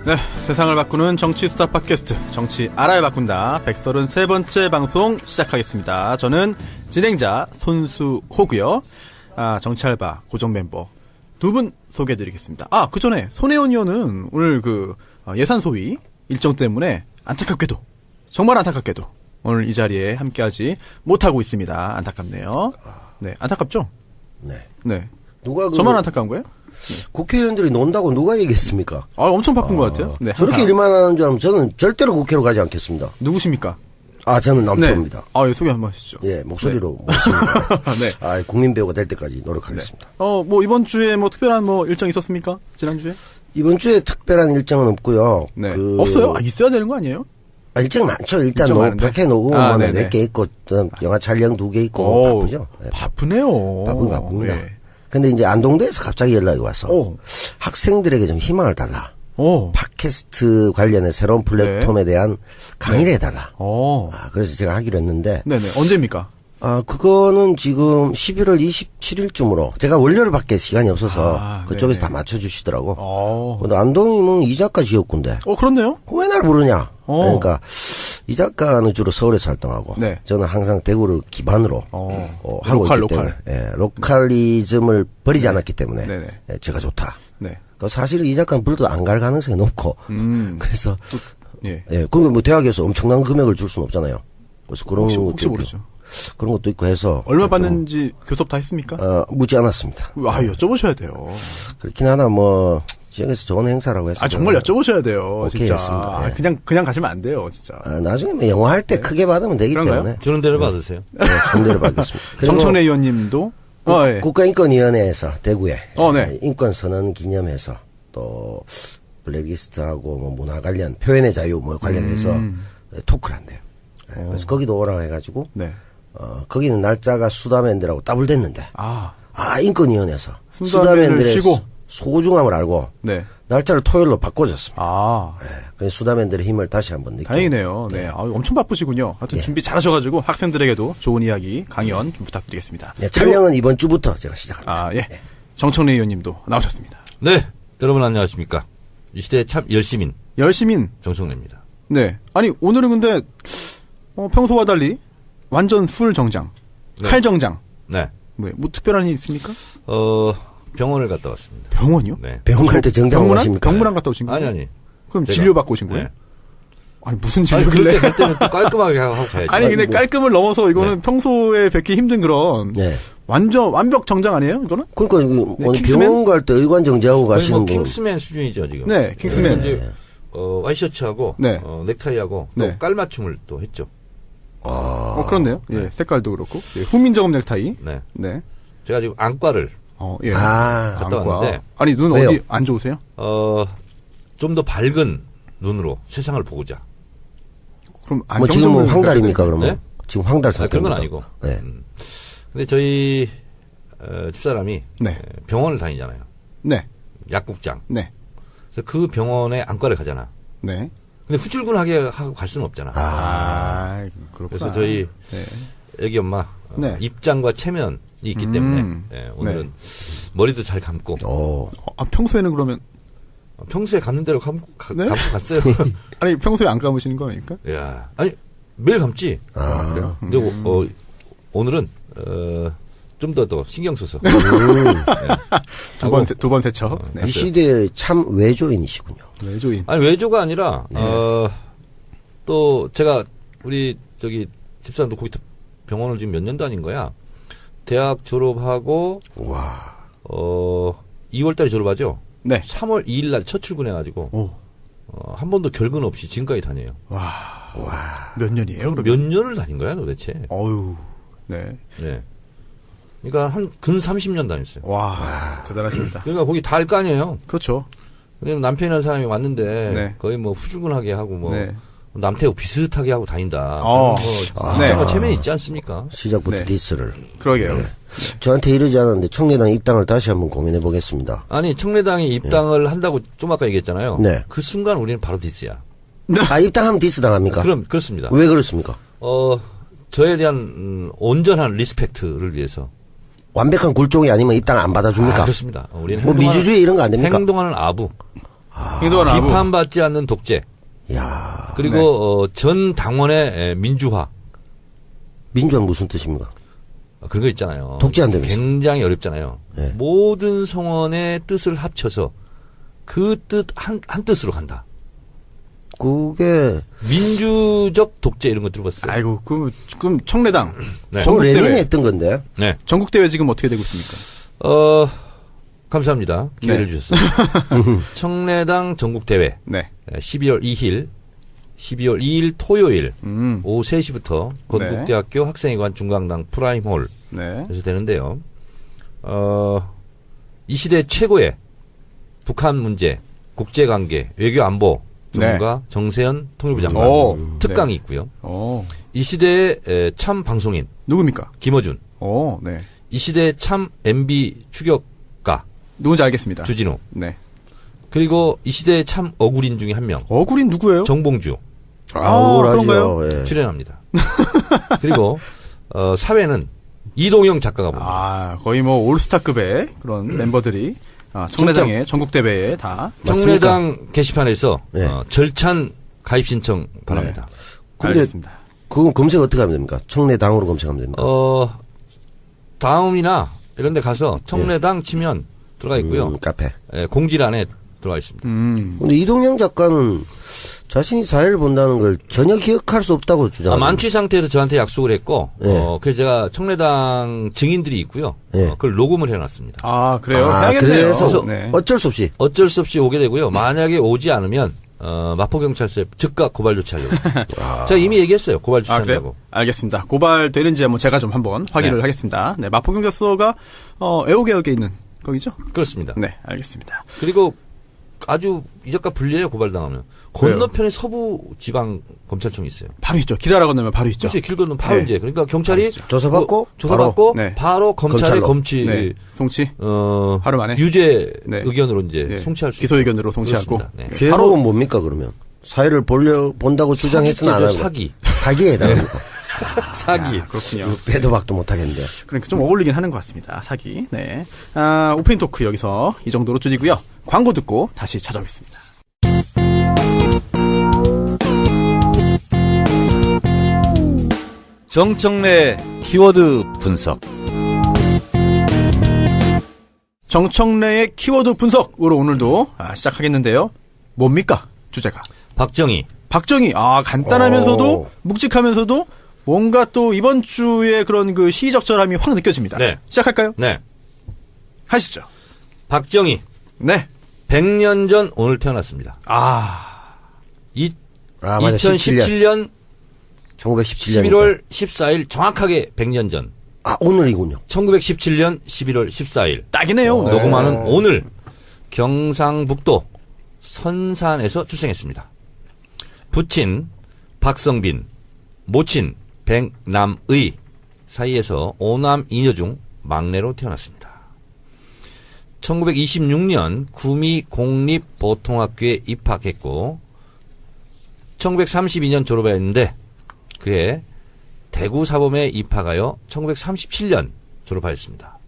네, 세상을 바꾸는 정치 수다 팟캐스트 정치 알아야 바꾼다 133번째 방송 시작하겠습니다. 저는 진행자 손수호고요. 정치알바 고정 멤버 두 분 소개해드리겠습니다. 그 전에 손혜원 의원은 오늘 예산 소위 일정 때문에 안타깝게도 정말 안타깝게도 오늘 이 자리에 함께하지 못하고 있습니다. 안타깝네요. 네, 안타깝죠? 네. 누가 저만 안타까운 거예요? 국회의원들이 논다고 누가 얘기했습니까? 엄청 바쁜 것 같아요. 네, 저렇게 일만 하는 줄 알면 저는 절대로 국회로 가지 않겠습니다. 누구십니까? 저는 남편입니다. 예, 소개 한번 하시죠. 예, 목소리로 모십니다. 네. 국민 배우가 될 때까지 노력하겠습니다. 네. 이번 주에 특별한 일정 있었습니까? 지난주에? 이번 주에 특별한 일정은 없고요. 네. 없어요? 있어야 되는 거 아니에요? 일정 많죠. 일단 밖에 녹음 몇 개 있고, 영화 촬영 2개 있고, 바쁘죠. 네. 바쁘네요. 바쁩니다. 예. 근데 이제 안동대에서 갑자기 연락이 와서 학생들에게 좀 희망을 달라. 팟캐스트 관련해 새로운 플랫폼에 대한 강의를 해달라. 그래서 제가 하기로 했는데. 네네. 언제입니까? 그거는 지금 11월 27일쯤으로 제가 월요일 밖에 시간이 없어서 그쪽에서 다 맞춰주시더라고. 근데 안동이면 이 작가 지역군데. 그렇네요. 왜 나를 부르냐. 그러니까 이 작가는 주로 서울에서 활동하고 저는 항상 대구를 기반으로 하고 있기 때문에 로컬리즘을 버리지 않았기 때문에 제가 좋다. 사실 이 작가는 불도 안 갈 가능성이 높고 그래서 그리고 대학에서 엄청난 금액을 줄 수는 없잖아요. 그래서 그런 혹시 모르죠. 그런 것도 있고 해서 얼마 받는지 교섭 다 했습니까? 묻지 않았습니다. 여쭤보셔야 돼요. 그렇긴 하나 지역에서 좋은 행사라고 해서 정말 여쭤보셔야 돼요. 진짜. 했습니다. 그냥 가시면 안 돼요, 진짜. 나중에 영화 할 때 크게 받으면 되기 그런가요? 때문에 주는 대로 받으세요. 주는 대로 받겠습니다. 정청래 의원님도 국가인권위원회에서 대구에 인권선언 기념해서 또 블랙리스트하고 문화 관련 표현의 자유 관련해서 토크를 한대요. 그래서 거기도 오라고 해가지고 거기는 날짜가 수다맨들하고 따블됐는데 인권위원회에서 수다맨들의 소중함을 알고 날짜를 토요일로 바꿔줬습니다. 그래서 수다맨들의 힘을 다시 한번 느끼고. 다행이네요. 엄청 바쁘시군요. 하여튼 준비 잘하셔가지고 학생들에게도 좋은 이야기 강연 좀 부탁드리겠습니다. 촬영은 이번 주부터 제가 시작합니다. 정청래 의원님도 나오셨습니다. 네, 여러분 안녕하십니까? 이 시대의 참 열시민 정청래입니다. 네, 아니 오늘은 근데 평소와 달리 완전 풀 정장, 칼 정장. 네. 특별한 일 있습니까? 병원을 갔다 왔습니다. 병원이요? 네. 병원 갈 때 정장 하십니까? 병문안 갔다 오신 거예요? 아니. 그럼 진료 받고 오신 거예요? 네. 아니 무슨 진료길래? 그럴 때는 또 깔끔하게 하고 가야죠. 아니 근데 깔끔을 넘어서 이거는 평소에 뵙기 힘든 그런 완벽 정장 아니에요? 이거는? 그러니까 오늘 병원 갈 때 의관 정지하고 가시는 분. 킹스맨 수준이죠 지금. 네, 킹스맨. 이제 와이셔츠하고 넥타이하고 또 깔맞춤을 또 했죠. 그렇네요. 색깔도 그렇고 후민정음 넥타이. 네. 제가 지금 안과를 갔다 왔는데. 아니 눈 왜요? 어디 안 좋으세요? 좀 더 밝은 눈으로 세상을 보고자. 그럼 지금 황달입니까 그러면? 네? 지금 황달 상태. 그런 건 아니고. 근데 저희 집사람이 병원을 다니잖아요. 약국장. 그래서 그 병원에 안과를 가잖아. 근데 후줄근하게 하고 갈 수는 없잖아. 그렇구나. 그래서 저희 애기 엄마 입장과 체면이 있기 때문에 오늘은 머리도 잘 감고. 평소에는 그러면 평소에 감는 대로 감고 갔어요. 아니 평소에 안 감으시는 거 아닙니까? 야, 아니 매일 감지. 그래요? 근데 오늘은 좀 더 신경 써서 두 번 세척. 이 시대의 참 외조인이시군요. 외조인. 아니 외조가 아니라 또 제가 우리 집사람도 거기 병원을 지금 몇 년 다닌 거야. 대학 졸업하고 2월달에 졸업하죠. 3월 2일날 첫 출근해가지고 한 번도 결근 없이 지금까지 다녀요. 몇 년이에요? 몇 년을 다닌 거야 도대체? 네. 그러니까 근 30년 다녔어요. 대단하십니다. 그러니까 거기 다 알 거 아니에요. 그렇죠. 왜냐면 남편이라는 사람이 왔는데 거의 후줄근하게 하고 남태하고 비슷하게 하고 다닌다. 체면이 있지 않습니까? 시작부터 디스를. 그러게요. 저한테 이러지 않았는데 청래당 입당을 다시 한번 고민해 보겠습니다. 아니 청래당이 입당을 한다고 좀 아까 얘기했잖아요. 그 순간 우리는 바로 디스야. 입당하면 디스 당합니까? 그렇습니다. 왜 그렇습니까? 저에 대한 온전한 리스펙트를 위해서. 완벽한 굴종이 아니면 입당 안 받아줍니까? 그렇습니다. 우리는 미주주의 이런 거 안 됩니까? 행동하는 아부. 비판받지 않는 독재. 야. 그리고 전 당원의 민주화. 민주화는 무슨 뜻입니까? 그런 거 있잖아요. 독재 안 되면서. 굉장히 어렵잖아요. 네. 모든 성원의 뜻을 합쳐서 그 뜻 한 뜻으로 간다. 그게 민주적 독재 이런 거 들어봤어요. 아이고, 그럼 청래당. 네. 레닌이 했던 건데. 네. 전국 대회 지금 어떻게 되고 있습니까? 감사합니다. 기회를 주셨어요. 청래당 전국 대회. 네. 12월 2일 토요일 오후 3시부터 건국대학교 학생회관 중강당 프라임홀에서 되는데요. 이 시대 최고의 북한 문제, 국제관계, 외교안보 전문가 정세현 통일부 장관 특강이 있고요. 이 시대의 참 방송인 누굽니까? 김어준. 네. 이 시대의 참 MB 추격가 누군지 알겠습니다. 주진우. 네. 그리고 이 시대의 참 어구린 중에 한 명. 어구린 누구예요? 정봉주. 그런가요? 예. 출연합니다. 그리고 사회는 이동영 작가가 봅니다. 거의 뭐 올스타급의 그런 member들이 청래당의 전국대회에 다 청래당 맞습니까? 게시판에서 절찬 가입 신청 바랍니다. 근데 그건 검색 어떻게 하면 됩니까? 청래당으로 검색하면 됩니까? 다음이나 이런 데 가서 청래당 치면 들어가 있고요. 카페. 공지란에 들어가 있습니다. 근데 이동영 작가는 자신이 사회를 본다는 걸 전혀 기억할 수 없다고 주장합니다. 만취 상태에서 저한테 약속을 했고, 그래서 제가 청래당 증인들이 있고요. 그걸 녹음을 해놨습니다. 그래요? 해야겠네요. 그래서 어쩔 수 없이 오게 되고요. 만약에 오지 않으면 마포경찰서에 즉각 고발 조치하려고. 제가 이미 얘기했어요. 고발 조치하려고. 알겠습니다. 고발되는지 한번 제가 좀 한번 확인을 하겠습니다. 네, 마포경찰서가 애호개역에 있는 거기죠? 그렇습니다. 네, 알겠습니다. 그리고 아주 이적과 불리해요. 고발당하면. 건너편에 서부지방검찰청이 있어요. 바로 있죠. 길 하나 건너면 바로 있죠. 그렇지. 길 건너면 바로 이제. 그러니까 경찰이 조사받고 바로 검찰의 검치 송치 하루 만에 유죄 의견으로 이제 송치할 수 기소 의견으로 송치하고. 죄록은 뭡니까 그러면? 사회를 본다고 주장했으나 안 하고 사기에 해당합니까? 사기. 그렇군요. 빼도 박도 못하겠는데. 그러니까 좀 어울리긴 하는 것 같습니다. 사기. 네. 오프닝 토크 여기서 이 정도로 줄이고요. 광고 듣고 다시 찾아오겠습니다. 정청래 키워드 분석. 정청래의 키워드 분석으로 오늘도 시작하겠는데요. 뭡니까? 주제가. 박정희. 간단하면서도 묵직하면서도 뭔가 또 이번 주에 그런 그 시의적절함이 확 느껴집니다. 네. 시작할까요? 네. 하시죠. 박정희. 네. 100년 전 오늘 태어났습니다. 2017년 11월 14일 정확하게 100년 전. 오늘이군요. 1917년 11월 14일. 딱이네요. 녹음하는 오늘 경상북도 선산에서 출생했습니다. 부친 박성빈, 모친 백남의 사이에서 5남 2녀 중 막내로 태어났습니다. 1926년 구미 공립보통학교에 입학했고 1932년 졸업했는데 그해 대구사범에 입학하여 1937년 졸업하였습니다.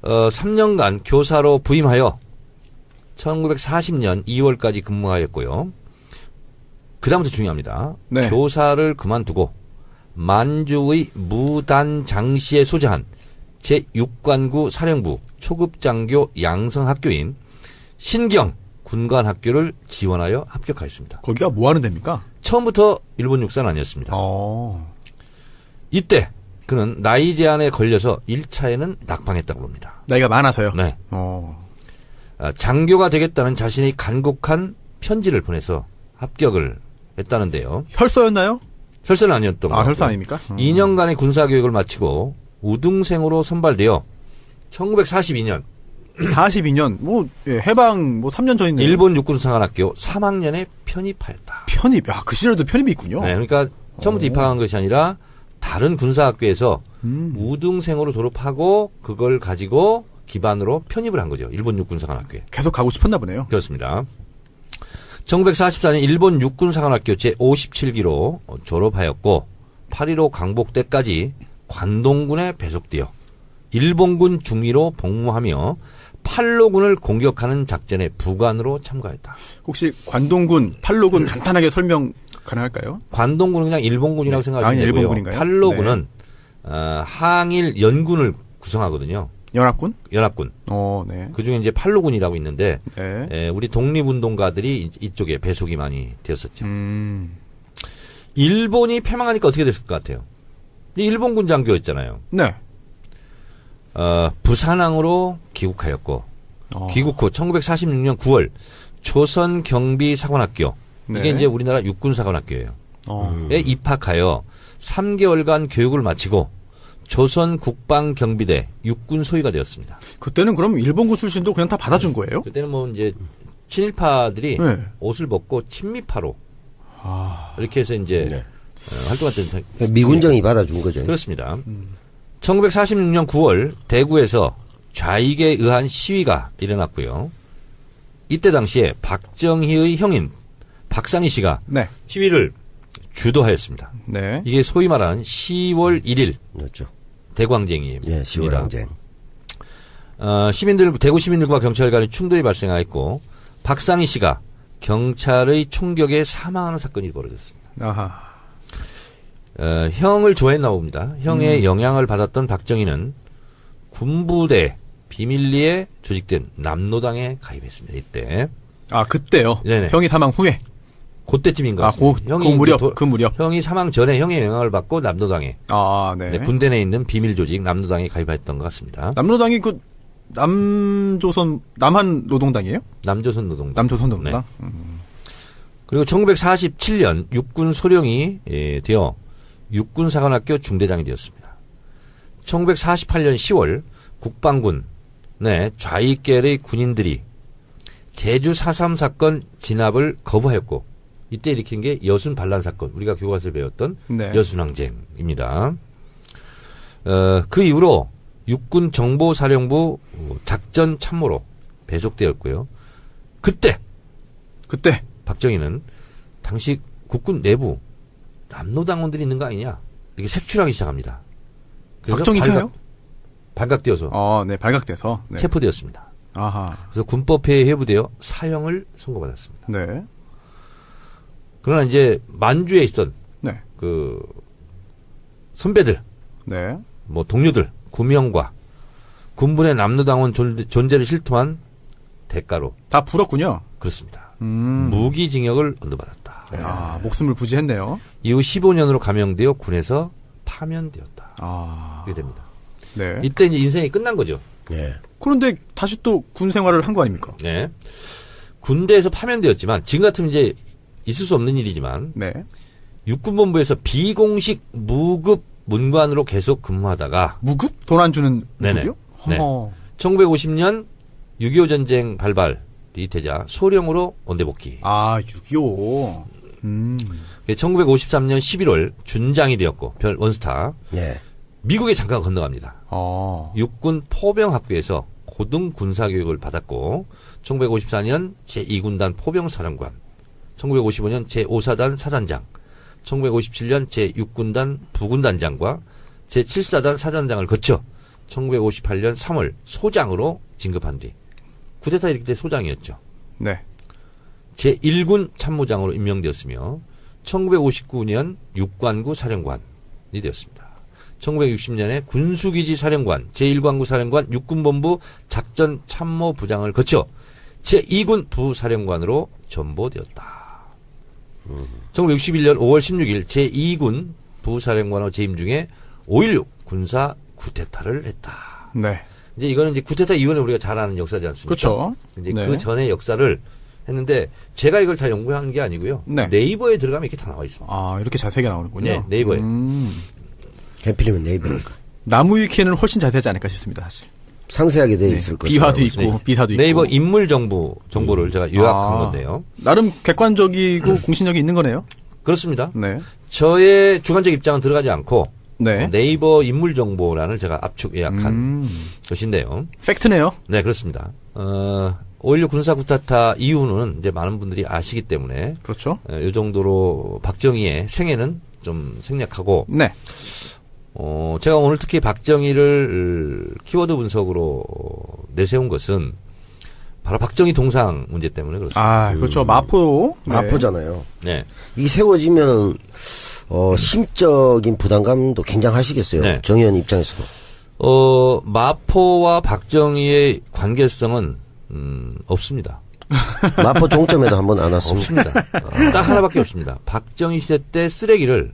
3년간 교사로 부임하여 1940년 2월까지 근무하였고요. 그 다음부터 중요합니다. 네. 교사를 그만두고 만주의 무단장시에 소재한 제6관구 사령부 초급장교 양성학교인 신경 군관학교를 지원하여 합격하였습니다. 거기가 뭐 하는 데입니까? 처음부터 일본 육사는 아니었습니다. 이때 그는 나이 제한에 걸려서 1차에는 낙방했다고 합니다. 나이가 많아서요? 네. 장교가 되겠다는 자신이 간곡한 편지를 보내서 합격을 했다는데요. 혈서였나요? 혈서는 아니었던 것 같고요. 혈서 아닙니까? 2년간의 군사교육을 마치고 우등생으로 선발되어 1942년 42년 해방 3년 전이네요. 일본 육군사관학교 3학년에 편입하였다. 편입. 그 시절에도 편입이 있군요. 네, 그러니까 처음부터 입학한 것이 아니라 다른 군사학교에서 우등생으로 졸업하고 그걸 가지고 기반으로 편입을 한 거죠. 일본 육군사관학교에. 계속 가고 싶었나 보네요. 그렇습니다. 1944년 일본 육군사관학교 제57기로 졸업하였고 8.15 광복 때까지 관동군에 배속되어 일본군 중위로 복무하며 팔로군을 공격하는 작전에 부관으로 참가했다. 혹시 관동군, 팔로군 간단하게 설명 가능할까요? 관동군은 그냥 일본군이라고 네. 생각하시면 되고요. 일본군인가요? 팔로군은 항일 연군을 구성하거든요. 연합군? 연합군. 네. 그 중에 이제 팔로군이라고 있는데, 네. 우리 독립운동가들이 이쪽에 배속이 많이 되었었죠. 일본이 패망하니까 어떻게 됐을 것 같아요? 일본군 장교였잖아요. 네. 부산항으로 귀국하였고, 귀국 후 1946년 9월 조선 경비 사관학교, 네. 이게 이제 우리나라 육군 사관학교예요. 에 입학하여 3개월간 교육을 마치고 조선 국방경비대 육군 소위가 되었습니다. 그때는 그럼 일본군 출신도 그냥 다 받아준 거예요? 그때는 뭐 이제 친일파들이 네. 옷을 벗고 친미파로 이렇게 해서 이제 네. 활동했던 미군정이 받아준 거죠. 그렇습니다. 1946년 9월 대구에서 좌익에 의한 시위가 일어났고요. 이때 당시에 박정희의 형인 박상희 씨가 네. 시위를 주도하였습니다. 네. 이게 소위 말하는 10월 1일 그렇죠. 대구항쟁입니다. 예, 10월 항쟁. 대구 시민들과 경찰 간의 충돌이 발생하였고 박상희 씨가 경찰의 총격에 사망하는 사건이 벌어졌습니다. 아하. 형을 좋아했나 봅니다. 형의 영향을 받았던 박정희는 군부대 비밀리에 조직된 남노당에 가입했습니다. 이때. 그때요? 네네. 형이 사망 후에? 그때쯤인 것 같습니다. 그 무렵. 형이 사망 전에 형의 영향을 받고 남노당에. 네. 군대 내에 있는 비밀 조직 남노당에 가입했던 것 같습니다. 남노당이 남한 노동당이에요? 남조선 노동당. 남조선 노동당? 네. 그리고 1947년 육군 소령이 되어 육군사관학교 중대장이 되었습니다. 1948년 10월 국방군 내 좌익계열의 군인들이 제주 4.3 사건 진압을 거부하였고 이때 일으킨 게 여순 반란 사건, 우리가 교과서에 배웠던 네. 여순항쟁입니다. 그 이후로 육군정보사령부 작전 참모로 배속되었고요. 그때 박정희는 당시 국군 내부 남노당원들이 있는 거 아니냐 이렇게 색출하기 시작합니다. 그래서 박정희가요? 발각되어서. 네, 발각돼서 네. 체포되었습니다. 아하. 그래서 군법회에 회부되어 사형을 선고받았습니다. 네. 그러나 이제 만주에 있던 네. 그 선배들, 네. 뭐 동료들, 구명과 군부의 남노당원 존재를 실토한 대가로 다 불었군요. 그렇습니다. 무기징역을 언도받았다. 목숨을 부지했네요. 이후 15년으로 감형되어 군에서 파면되었다. 이게 됩니다. 네. 이때 이제 인생이 끝난 거죠. 네. 그런데 다시 또 군 생활을 한 거 아닙니까? 네. 군대에서 파면되었지만 지금 같으면 이제 있을 수 없는 일이지만 네. 육군본부에서 비공식 무급 문관으로 계속 근무하다가 무급? 돈 안 주는 무급이요? 네. 1950년 6.25 전쟁 발발이 되자 소령으로 원대 복귀. 6.25. 1953년 11월 준장이 되었고 원스타. 네. 미국에 잠깐 건너갑니다. 육군 포병학교에서 고등 군사교육을 받았고 1954년 제2군단 포병사령관, 1955년 제5사단 사단장, 1957년 제6군단 부군단장과 제7사단 사단장을 거쳐 1958년 3월 소장으로 진급한 뒤 쿠데타 일으킬 때 소장이었죠. 네. 제1군 참모장으로 임명되었으며 1959년 육관구 사령관이 되었습니다. 1960년에 군수기지 사령관, 제1관구 사령관, 육군본부 작전참모부장을 거쳐 제2군 부사령관으로 전보되었다. 1961년 5월 16일 제2군 부사령관으로 재임 중에 5.16 군사 쿠데타를 했다. 네. 이제 이거는 이제 쿠데타 이후에 우리가 잘 아는 역사지 않습니까? 그렇죠. 이제 네. 그 전의 역사를 했는데 제가 이걸 다 연구한 게 아니고요. 네. 네이버에 들어가면 이렇게 다 나와 있습니다. 이렇게 자세하게 나오는군요. 네, 네이버에. 해필이면 네이버니까. 나무위키에는 훨씬 자세하지 않을까 싶습니다, 사실. 상세하게 되어 있을 것이고. 비화도 있고, 비사도 있고. 네이버 인물 정보를 제가 요약한 건데요. 나름 객관적이고 공신력이 있는 거네요. 그렇습니다. 네. 저의 주관적 입장은 들어가지 않고 네. 네이버 인물 정보란을 제가 압축 요약한 것인데요. 팩트네요. 네, 그렇습니다. 5.16 군사 쿠데타 이후는 이제 많은 분들이 아시기 때문에 그렇죠. 이 정도로 박정희의 생애는 좀 생략하고 네. 제가 오늘 특히 박정희를 키워드 분석으로 내세운 것은 바로 박정희 동상 문제 때문에 그렇습니다. 그렇죠. 마포. 마포잖아요. 네. 이 세워지면 심적인 부담감도 굉장하시겠어요. 네. 정 의원 입장에서도. 마포와 박정희의 관계성은 없습니다. 마포 종점에도 한번 안 왔습니다. 없습니다. 딱 하나밖에 없습니다. 박정희 시대 때 쓰레기를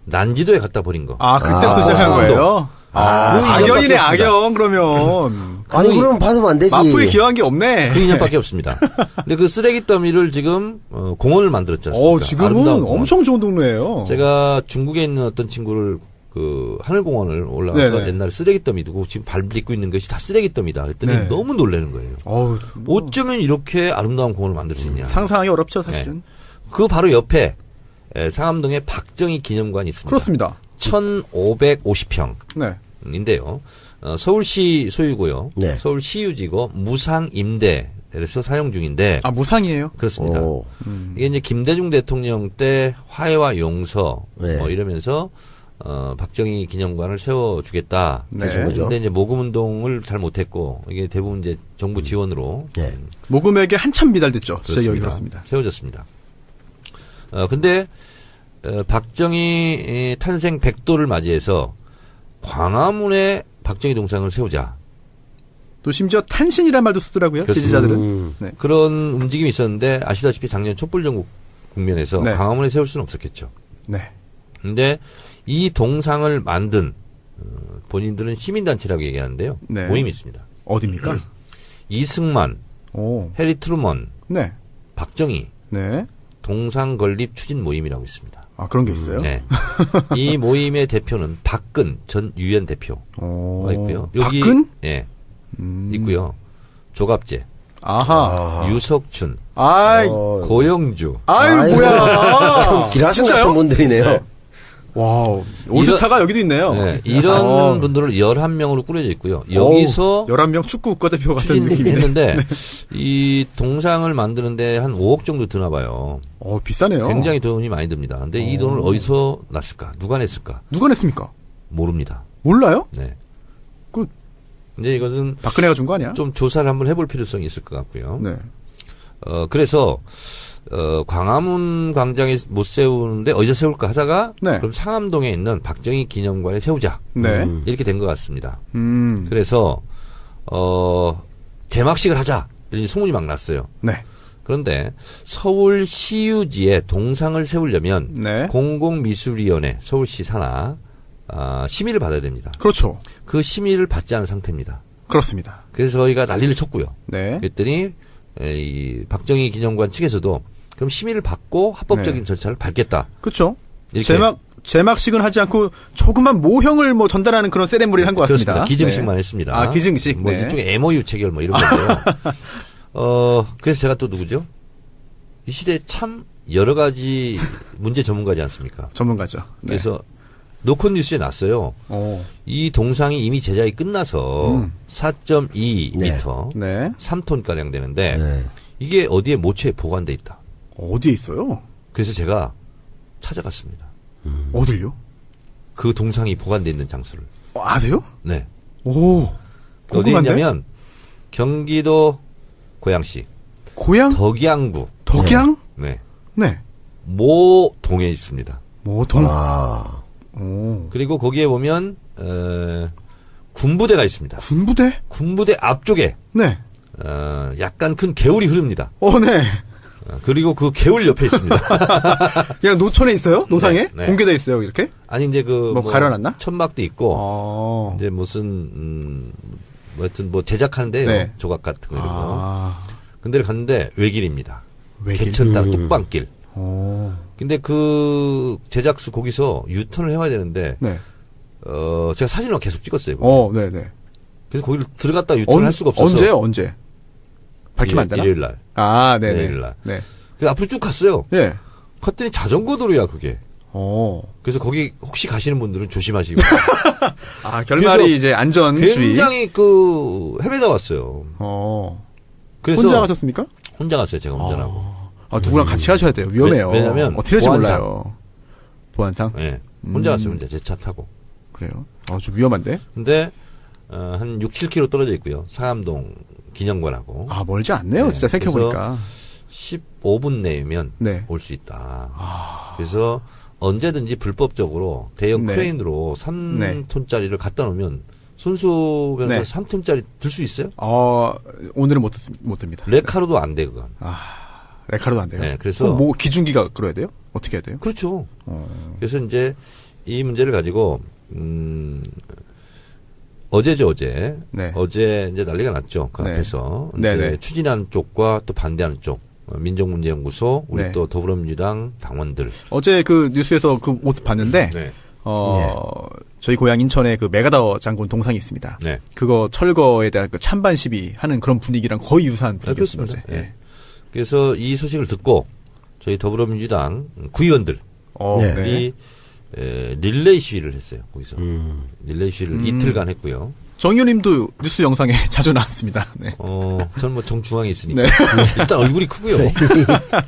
난지도에 갖다 버린 거. 그때부터 시작한 거예요? 악연이네, 악연, 그러면. 아니, 그럼 받으면 안 되지. 마포에 기여한 게 없네. 그 인연밖에 없습니다. 근데 그 쓰레기 더미를 지금, 공원을 만들었지 않습니까? 지금은 엄청 좋은 동네예요. 제가 중국에 있는 어떤 친구를 하늘공원을 올라가서 네네. 옛날에 쓰레기 더미 두고 지금 밟고 있는 것이 다 쓰레기 더미다. 그랬더니 네. 너무 놀라는 거예요. 어쩌면 이렇게 아름다운 공원을 만들 수 있냐. 상상하기 어렵죠, 사실은. 네. 그 바로 옆에 상암동에 박정희 기념관이 있습니다. 그렇습니다. 1550평인데요. 서울시 소유고요. 네. 서울시유지고 무상 임대에서 사용 중인데. 무상이에요? 그렇습니다. 이게 이제 김대중 대통령 때 화해와 용서 네. 이러면서 박정희 기념관을 세워주겠다. 네. 근데 이제 모금 운동을 잘 못했고 이게 대부분 이제 정부 지원으로. 네. 모금액에 한참 미달됐죠. 제 여기 그렇습니다. 세워졌습니다. 근데 박정희 탄생 100도를 맞이해서 광화문에 박정희 동상을 세우자. 또 심지어 탄신이라는 말도 쓰더라고요. 지지자들은. 네. 그런 움직임이 있었는데 아시다시피 작년 촛불정국 국면에서 네. 광화문에 세울 수는 없었겠죠. 네. 근데 이 동상을 만든 본인들은 시민단체라고 얘기하는데요. 네. 모임이 있습니다. 어디입니까? 이승만, 해리 트루먼, 네. 박정희, 네. 동상 건립 추진 모임이라고 있습니다. 그런 게 있어요? 네. 이 모임의 대표는 박근 전 유엔 대표가 있고요. 여기 박근? 네. 있고요. 조갑재, 유석춘, 고영주. 뭐야. 기라신 같은 분들이네요. 네. 와우. 올스타가 여기도 있네요. 네, 이런 분들을 11명으로 꾸려져 있고요. 여기서 11명 축구 국가대표 같은 느낌이 했는데 네. 이 동상을 만드는데 한 5억 정도 드나 봐요. 비싸네요. 굉장히 돈이 많이 듭니다. 근데 이 돈을 어디서 났을까? 누가 냈을까? 누가 냈습니까? 모릅니다. 몰라요? 네. 이제 이것은 박근혜가 준 거 아니야? 좀 조사를 한번 해볼 필요성이 있을 것 같고요. 네. 그래서 광화문 광장에 못 세우는데 어디서 세울까 하다가 네. 그럼 상암동에 있는 박정희 기념관에 세우자. 네. 이렇게 된 것 같습니다. 그래서 제막식을 하자. 이런 소문이 막 났어요. 네. 그런데 서울시유지에 동상을 세우려면 네. 공공미술위원회 서울시 산하 심의를 받아야 됩니다. 그렇죠. 그 심의를 받지 않은 상태입니다. 그렇습니다. 그래서 저희가 난리를 쳤고요. 네. 그랬더니 이 박정희 기념관 측에서도 그럼 심의를 받고 합법적인 네. 절차를 밟겠다. 그렇죠. 제막식은 하지 않고 조그만 모형을 전달하는 그런 세레모니를 한 것 같습니다. 그렇습니다. 기증식만 네. 했습니다. 기증식. 뭐 이쪽에 MOU 체결 이런 건데요. 그래서 제가 또 누구죠? 이 시대에 참 여러 가지 문제 전문가지 않습니까? 전문가죠. 네. 그래서 노컷 뉴스에 났어요. 이 동상이 이미 제작이 끝나서 4.2m, 네. 3톤 가량 되는데 이게 어디에 모처에 보관돼 있다. 어디에 있어요? 그래서 제가 찾아갔습니다. 어딜요? 그 동상이 보관돼 있는 장소를. 아세요? 네. 어디 있냐면 경기도 고양시. 고양? 덕양구. 덕양? 네. 네. 모동에 있습니다. 모동. 그리고 거기에 보면 군부대가 있습니다. 군부대? 군부대 앞쪽에 네. 약간 큰 개울이 흐릅니다. 네. 그리고 그 개울 옆에 있습니다. 그냥 노천에 있어요? 노상에? 네. 공개돼 있어요, 이렇게? 아니 이제 뭐 가려놨나? 천막도 있고 이제 무슨 하여튼 제작하는데요. 네. 조각 같은 거 이런 거. 근데 갔는데 외길입니다. 개천 따라 뚝방길. 근데 그 제작소 거기서 유턴을 해와야 되는데 네. 제가 사진을 계속 찍었어요. 네네. 그래서 거기를 들어갔다 유턴을 할 수가 없어서. 언제? 밝히면 안 되나? 일요일 날. 네네. 일요일 날. 네. 그래서 앞으로 쭉 갔어요. 예. 갔더니 자전거 도로야 그게. 그래서 거기 혹시 가시는 분들은 조심하시고. 결말이 이제 안전주의. 굉장히 헤매다 왔어요. 그래서 혼자 가셨습니까? 혼자 갔어요. 제가 운전하고. 누구랑 같이 가셔야 돼요. 위험해요. 왜냐면 어떻게 될지 몰라요. 보안상? 네. 혼자 갔으면 이제 제 차 타고. 그래요? 좀 위험한데? 근데 한 6, 7km 떨어져 있고요. 상암동 기념관하고. 멀지 않네요. 네. 진짜 생각해보니까. 15분 내면 네. 올 수 있다. 그래서 언제든지 불법적으로 대형 네. 크레인으로 3톤짜리를 갖다 놓으면 손수 변호사 네. 3톤짜리 들 수 있어요? 오늘은 못 듭니다. 레카로도 안 돼, 그건. 레카로도 안 돼요? 네, 그래서. 뭐 기중기가 그래야 돼요? 어떻게 해야 돼요? 그렇죠. 그래서 이제 이 문제를 가지고, 어제죠. 네. 어제 이제 난리가 났죠. 그 앞에서. 이제 추진하는 쪽과 또 반대하는 쪽. 민족문제연구소, 우리 네. 또 더불어민주당 당원들. 어제 그 뉴스에서 그 모습 봤는데, 네. 저희 고향 인천에 그 메가다워 장군 동상이 있습니다. 네. 그거 철거에 대한 그 찬반 시비 하는 그런 분위기랑 거의 유사한 분위기였습니다. 네. 네. 그래서 이 소식을 듣고 저희 더불어민주당 구의원들이 네. 릴레이 시위를 했어요. 거기서 릴레이 시위를 이틀간 했고요. 정 의원님도 뉴스 영상에 자주 나왔습니다. 네. 저는 뭐 정중앙에 있으니까. 네. 일단 얼굴이 크고요. 네.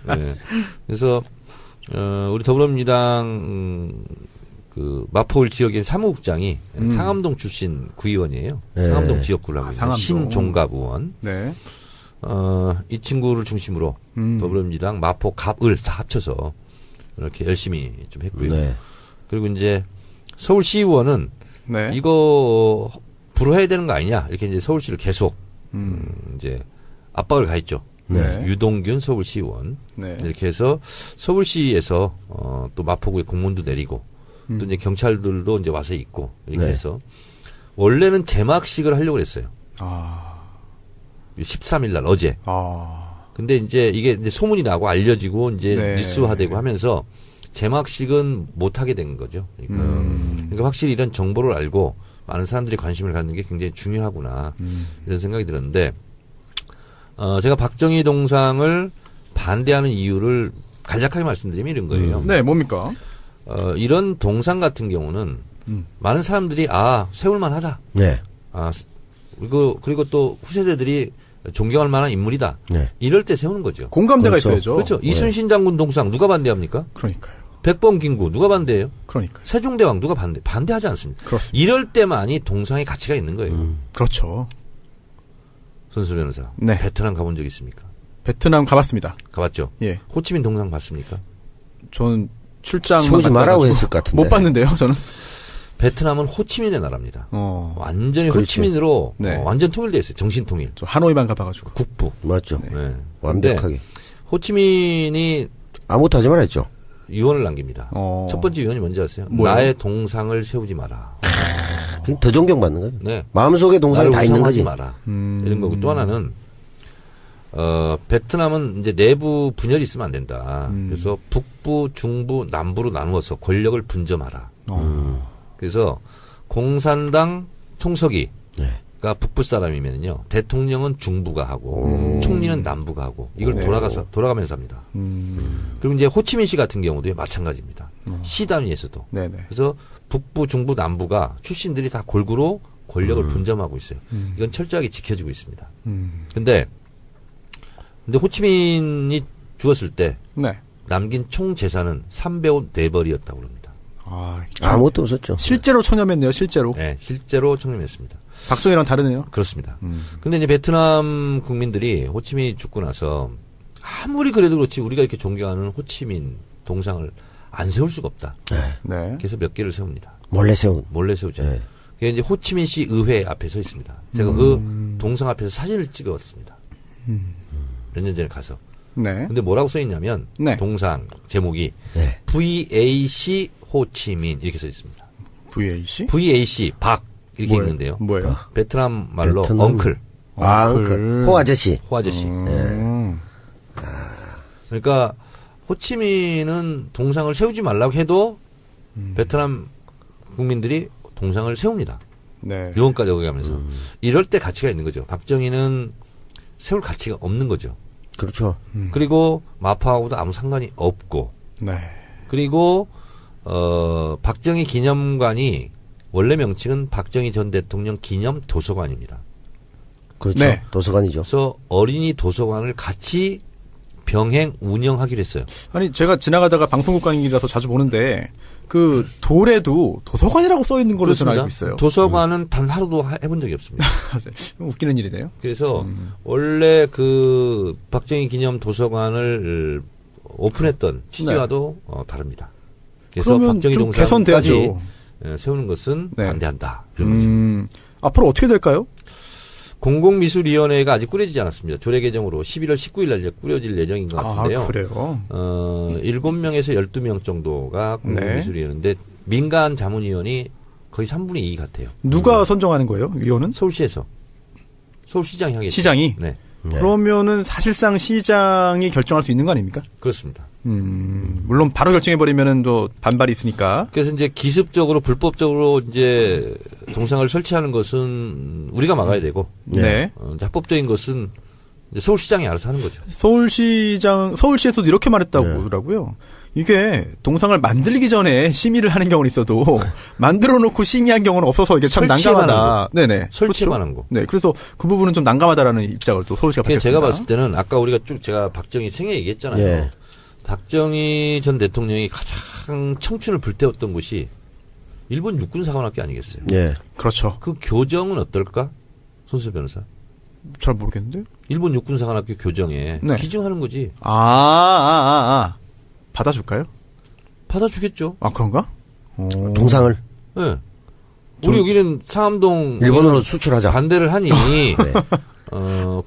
네. 그래서, 우리 더불어민주당, 그, 마포을 지역의 사무국장이 상암동 출신 구의원이에요. 네. 상암동 지역구를 하고 있는 신종갑 의원. 네. 이 친구를 중심으로 더불어민주당 마포 갑을 다 합쳐서 이렇게 열심히 좀 했고요. 네. 그리고 이제 서울시의원은 네. 이거, 불허해야 되는 거 아니냐 이렇게 이제 서울시를 계속 이제 압박을 가했죠. 네. 유동균 서울시의원 네. 이렇게 해서 서울시에서 또 마포구에 공문도 내리고 또 이제 경찰들도 이제 와서 있고 이렇게 네. 해서 원래는 개막식을 하려고 했어요. 13일 날 어제. 근데 이제 이게 이제 소문이 나고 알려지고 이제 네. 뉴스화되고 하면서 개막식은 못 하게 된 거죠. 그러니까 확실히 이런 정보를 알고. 많은 사람들이 관심을 갖는 게 굉장히 중요하구나 이런 생각이 들었는데 제가 박정희 동상을 반대하는 이유를 간략하게 말씀드리면 이런 거예요. 네, 뭡니까? 이런 동상 같은 경우는 많은 사람들이 세울만하다. 네. 그리고 또 후세대들이 존경할 만한 인물이다. 네. 이럴 때 세우는 거죠. 공감대가 그렇죠. 있어야죠. 그렇죠. 네. 이순신 장군 동상 누가 반대합니까? 그러니까요. 백범김구 누가 반대해요? 그러니까 세종대왕 누가 반대하지 않습니다. 그렇습니다. 이럴 때만이 동상의 가치가 있는 거예요. 그렇죠. 손수 변호사. 네. 베트남 가본 적 있습니까? 베트남 가봤습니다. 가봤죠. 예. 호치민 동상 봤습니까? 저는 출장 세우지 말라고 했을 것 같은데. 못 봤는데요, 저는. 베트남은 호치민의 나라입니다. 완전히 그렇지. 호치민으로 네. 완전 통일돼 있어요. 정신 통일. 저 하노이만 가봐가지고. 국부. 맞죠. 네. 완벽하게. 호치민이 아무것도 하지 말았죠. 유언을 남깁니다. 첫 번째 유언이 뭔지 아세요? 뭐요? 나의 동상을 세우지 마라. 더 존경받는 거예요. 네. 마음속에 동상이 다 있는 거지. 마라. 이런 거고 또 하나는 베트남은 이제 내부 분열이 있으면 안 된다. 그래서 북부, 중부, 남부로 나누어서 권력을 분점하라. 그래서 공산당 총서기 가 북부 사람이면요 대통령은 중부가 하고 총리는 남부가 하고 이걸 돌아가면서 합니다. 그리고 이제 호치민시 같은 경우도 마찬가지입니다. 시 단위에서도. 네네. 그래서 북부, 중부, 남부가 출신들이 다 골고루 권력을 분점하고 있어요. 이건 철저하게 지켜지고 있습니다. 근데 호치민이 죽었을 때 네. 남긴 총 재산은 304벌이었다고 그럽니다. 아무것도 없었죠. 실제로 초념했네요. 실제로. 네, 실제로 청렴했습니다. 박정희랑 다르네요. 그렇습니다. 근데 이제 베트남 국민들이 호치민이 죽고 나서 아무리 그래도 그렇지 우리가 이렇게 존경하는 호치민 동상을 안 세울 수가 없다. 네. 그래서 몇 개를 세웁니다. 몰래 세우죠. 네. 그게 이제 호치민시 의회 앞에 서 있습니다. 제가 그 동상 앞에서 사진을 찍어왔습니다. 몇 년 전에 가서. 네. 근데 뭐라고 써 있냐면 네. 동상 제목이 네. VAC 호치민 이렇게 써 있습니다. VAC? VAC 박 이렇게 있는데요. 뭐예요? 베트남 말로 엉클. 엉클. 호아저씨. 호아저씨. 네. 그러니까 호치민은 동상을 세우지 말라고 해도 베트남 국민들이 동상을 세웁니다. 네. 유언까지 오게 하면서. 이럴 때 가치가 있는 거죠. 박정희는 세울 가치가 없는 거죠. 그렇죠. 그리고 마포하고도 아무 상관이 없고. 네. 그리고 박정희 기념관이 원래 명칭은 박정희 전 대통령 기념 도서관입니다. 그렇죠. 네. 도서관이죠. 그래서 어린이 도서관을 같이 병행 운영하기로 했어요. 아니 제가 지나가다가 방송국관이라서 자주 보는데 그 돌에도 도서관이라고 써 있는 걸로 저는 알고 있어요. 도서관은 단 하루도 해본 적이 없습니다. 웃기는 일이네요. 그래서 원래 그 박정희 기념 도서관을 오픈했던 취지와도 다릅니다. 그래서 박정희 동상까지 세우는 것은 반대한다. 이런 거죠. 앞으로 어떻게 될까요? 공공미술위원회가 아직 꾸려지지 않았습니다. 조례 개정으로 11월 19일 날 이제 꾸려질 예정인 것 같은데요. 그래요? 7명에서 12명 정도가 공공미술위원회인데 민간 자문위원이 거의 3분의 2 같아요. 누가 선정하는 거예요? 위원은? 서울시에서. 서울시장이 하겠죠. 시장이? 네. 그러면은 사실상 시장이 결정할 수 있는 거 아닙니까? 그렇습니다. 물론 바로 결정해버리면은 또 반발이 있으니까. 그래서 이제 기습적으로 불법적으로 이제 동상을 설치하는 것은 우리가 막아야 되고. 네. 합법적인 것은 이제 서울시장이 알아서 하는 거죠. 서울시에서도 이렇게 말했다고 하더라고요. 이게 동상을 만들기 전에 심의를 하는 경우는 있어도 만들어 놓고 심의한 경우는 없어서 이게 참 난감하다. 네네. 설치만 한 거. 네. 그래서 그 부분은 좀 난감하다라는 입장을 또 서울시가 밝혔습니다. 제가 봤을 때는 아까 우리가 쭉 제가 박정희 생애 얘기했잖아요. 네. 박정희 전 대통령이 가장 청춘을 불태웠던 곳이 일본 육군사관학교 아니겠어요? 네. 그렇죠. 그 교정은 어떨까? 손수 변호사. 잘 모르겠는데요. 일본 육군사관학교 교정에 기증하는 거지. 받아줄까요? 받아주겠죠. 아, 그런가? 동상을? 네. 우리 여기는 상암동 일본으로 수출하자. 반대를 하니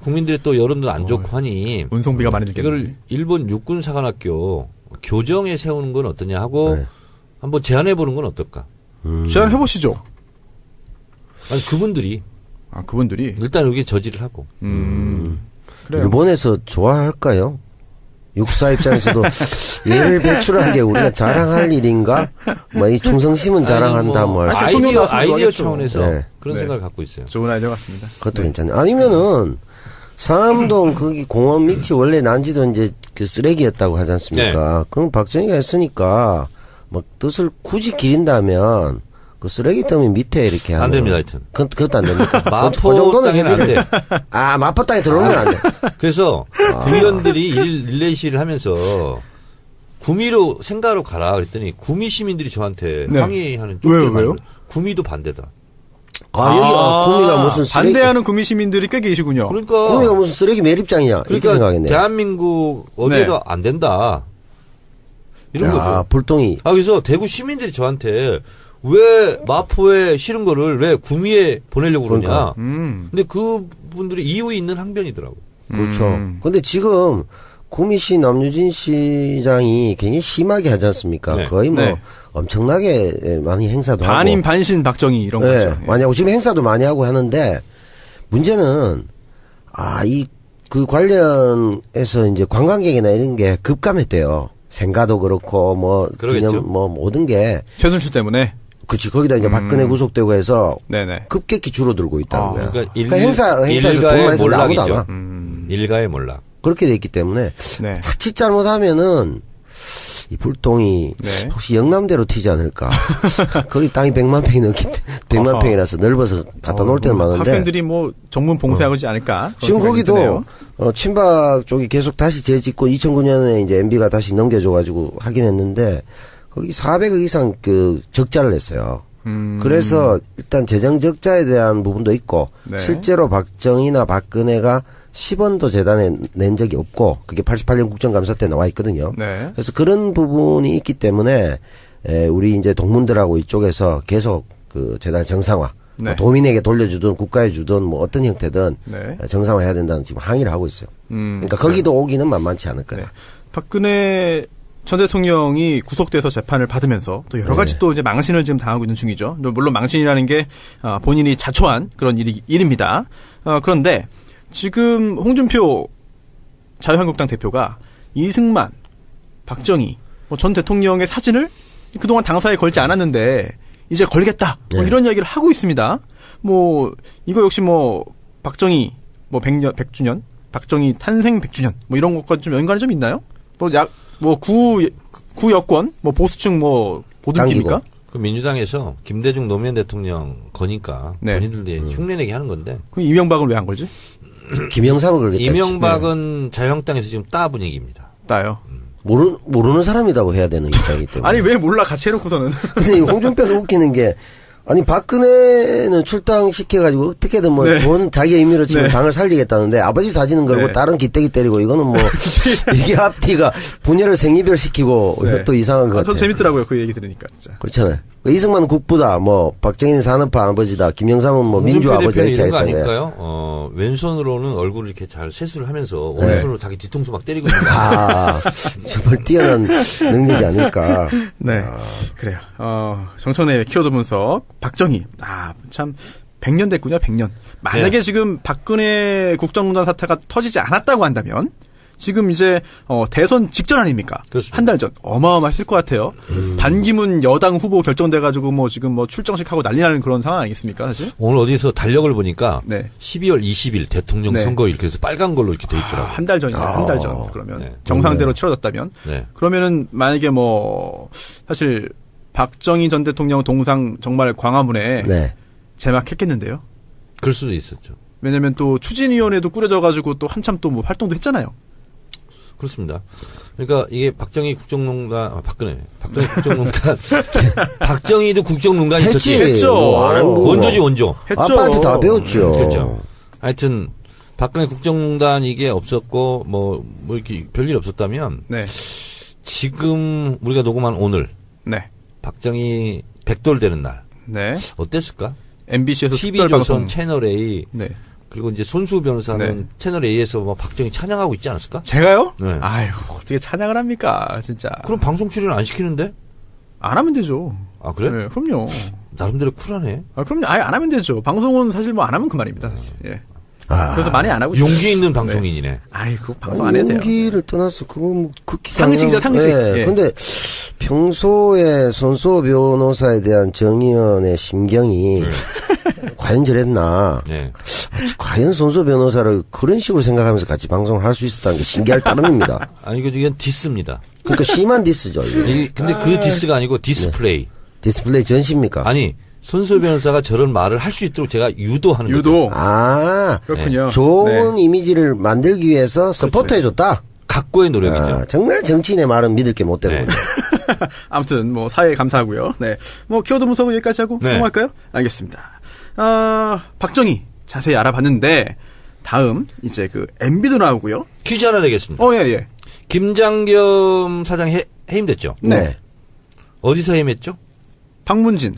국민들의 또 여론도 안 좋고 하니 운송비가 많이 들겠네. 이걸 일본 육군사관학교 교정에 세우는 건 어떠냐 하고 한번 제안해 보는 건 어떨까? 제안해 보시죠. 아니 그분들이 일단 여기 저지를 하고. 그래요. 일본에서 좋아할까요? 육사 입장에서도 얘를 배출한 게 우리가 자랑할 일인가? 뭐 이 충성심은 자랑한다 뭐. 아이디어 차원에서 그런 생각을 갖고 있어요. 좋은 아이디어 같습니다. 그것도 괜찮네요. 아니면은 상암동 거기 공원 밑이 원래 난지도 이제 그 쓰레기였다고 하지 않습니까? 그럼 박정희가 했으니까 뭐 뜻을 굳이 기린다면 그 쓰레기 더미 밑에 이렇게 하면 안 됩니다, 하여튼. 그것도 안 됩니까? 마포 땅에는 안 돼. 마포 땅에 들어오면 안 돼. 그래서 의원들이 릴레이 시위를 하면서 구미로 생가로 가라 그랬더니 구미 시민들이 저한테 항의하는 쪽들 왜요? 구미도 반대다. 구미가 무슨 쓰레기 반대하는 구미 시민들이 꽤 계시군요. 그러니까 구미가 무슨 쓰레기 매립장이냐 이렇게 생각했네. 대한민국 어디에도 안 된다. 이런 거죠. 불똥이. 그래서 대구 시민들이 저한테 왜 마포에 실은 거를 왜 구미에 보내려고 그러냐. 근데 그분들이 이유 있는 항변이더라고. 그렇죠. 근데 지금 구미시 남유진 시장이 굉장히 심하게 하지 않습니까? 거의 뭐 엄청나게 많이 행사도 하고. 반인 반신 박정희 이런 거죠. 많이 하고 지금 행사도 많이 하고 하는데 문제는 그 관련해서 이제 관광객이나 이런 게 급감했대요. 생가도 그렇고 뭐 기념 뭐 모든 게 최순실 때문에. 그렇지. 거기다 이제 박근혜 구속되고 해서 급격히 줄어들고 있다는 거야. 그러니까 행사에서 돈만 있어도 아무도 안 와. 일가의 몰락. 그렇게 돼 있기 때문에 자칫 잘못하면은 이 불똥이 혹시 영남대로 튀지 않을까. 거기 땅이 100만 평이 넘기 100만 평이라서 넓어서 갖다 놓을 때는 많은데 학생들이 뭐 정문 봉쇄하지 않을까. 지금 거기도 친박 쪽이 계속 다시 재짓고 2009년에 이제 MB가 다시 넘겨줘가지고 하긴 했는데. 거기 400억 이상 그 적자를 냈어요. 그래서 일단 재정 적자에 대한 부분도 있고 실제로 박정희나 박근혜가 10원도 재단에 낸 적이 없고 그게 88년 국정감사 때 나와 있거든요. 그래서 그런 부분이 있기 때문에 우리 이제 동문들하고 이쪽에서 계속 그 재단 정상화 뭐 도민에게 돌려주든 국가에 주든 뭐 어떤 형태든 정상화해야 된다는 지금 항의를 하고 있어요. 그러니까 거기도 오기는 만만치 않을 거예요. 박근혜 전 대통령이 구속돼서 재판을 받으면서 또 여러 가지 또 이제 망신을 지금 당하고 있는 중이죠. 물론 망신이라는 게 본인이 자초한 그런 일입니다. 그런데 지금 홍준표 자유한국당 대표가 이승만, 박정희 전 대통령의 사진을 그동안 당사에 걸지 않았는데 이제 걸겠다. 이런 이야기를 하고 있습니다. 이거 역시 박정희 100주년, 박정희 탄생 100주년 이런 것과 좀 연관이 좀 있나요? 구 여권, 보수층 보듬기입니까? 그 민주당에서 김대중 노무현 대통령 거니까 본인들이 흉내내게 하는 건데. 그럼 이명박은 왜 안 걸지? 김영삼은 그러겠다. 이명박은 자유한국당에서 지금 따 분위기입니다. 따요. 모르는 사람이라고 해야 되는 입장이기 때문에. 아니, 왜 몰라, 같이 해놓고서는. 근데 홍준표도 웃기는 게, 아니, 박근혜는 출당시켜가지고 어떻게든 뭐 네. 좋은 자기 의미로 치면 네. 당을 살리겠다는데 아버지 사진은 걸고 네. 다른 기대기 때리고 이거는 뭐 이게 앞뒤가 분열을 생이별시키고 네. 또 이상한 것 같아요. 저도 재밌더라고요. 그 얘기 들으니까 진짜. 그렇잖아요. 이승만 국부다, 뭐 박정희는 산업화 아버지다, 김영삼은 뭐 민주 아버지다 이렇게 했던 거 아닐까요? 왼손으로는 얼굴을 이렇게 잘 세수를 하면서 오른손으로 네. 자기 뒤통수 막 때리고 있는 거. 정말 뛰어난 능력이 아닐까. 네, 그래요. 정청래의 키워드 분석, 박정희. 참 100년 됐군요, 100년. 만약에 네. 지금 박근혜 국정농단 사태가 터지지 않았다고 한다면. 지금 이제 대선 직전 아닙니까? 한 달 전 어마어마했을 것 같아요. 반기문 여당 후보 결정돼가지고 뭐 지금 뭐 출정식 하고 난리 나는 그런 상황 아니겠습니까, 사실? 오늘 어디서 달력을 보니까 네. 12월 20일 대통령 네. 선거일 그래서 빨간 걸로 이렇게 돼 있더라고요. 한 달 전이네요. 한 달 전. 그러면 네. 정상대로 치러졌다면 네. 그러면은 만약에 뭐 사실 박정희 전 대통령 동상 정말 광화문에 네. 제막했겠는데요. 그럴 수도 있었죠. 왜냐면 또 추진위원회도 꾸려져가지고 또 한참 또 뭐 활동도 했잖아요. 그렇습니다. 그러니까 이게 박정희 국정농단, 박근혜 국정농단, 박정희도 국정농단이 있었지. 했죠. 원조지 원조. 했죠. 아빠한테 다 배웠죠. 그렇죠. 하여튼 박근혜 국정농단 이게 없었고 뭐 이렇게 별일 없었다면 네. 지금 우리가 녹음한 오늘 네. 박정희 100돌 되는 날 네. 어땠을까? MBC에서 TV조선 채널A 네. 그리고 이제 손수 변호사는 네. 채널 A에서 뭐 박정희 찬양하고 있지 않았을까? 제가요? 네. 아유, 어떻게 찬양을 합니까, 진짜. 그럼 방송 출연을 안 시키는데? 안 하면 되죠. 아, 그래? 네, 그럼요. 나름대로 쿨하네. 그럼요. 아예 안 하면 되죠. 방송은 사실 뭐 안 하면 그만입니다, 사실. 예. 그래서 많이 안 하고 용기 있는 방송인이네. 네. 아이, 그거 방송 안 해도 돼요. 용기를 떠나서 그거 뭐 극히 상식이죠, 상식. 네. 예. 근데 평소에 손수호 변호사에 대한 정의원의 심경이 과연 저랬나? 네. 과연 손수호 변호사를 그런 식으로 생각하면서 같이 방송을 할 수 있었다는 게 신기할 따름입니다. 아니, 이건 디스입니다. 그러니까 심한 디스죠. 근데 그 디스가 아니고 디스플레이. 네. 디스플레이 전시입니까? 아니. 손수호 변호사가 저런 말을 할 수 있도록 제가 유도하는 거죠. 그렇군요. 네. 좋은 이미지를 만들기 위해서 서포트해줬다. 각고의 노력이죠. 정말 정치인의 말은 믿을 게 못 되는 거죠. 아무튼 뭐 사회에 감사하고요. 네, 뭐 키워드 분석은 여기까지 하고 넘어갈까요? 알겠습니다. 박정희 자세히 알아봤는데 다음 이제 그 MB도 나오고요. 퀴즈 하나 내겠습니다. 예. 김장겸 사장 해임됐죠? 네. 어디서 해임했죠? 박문진.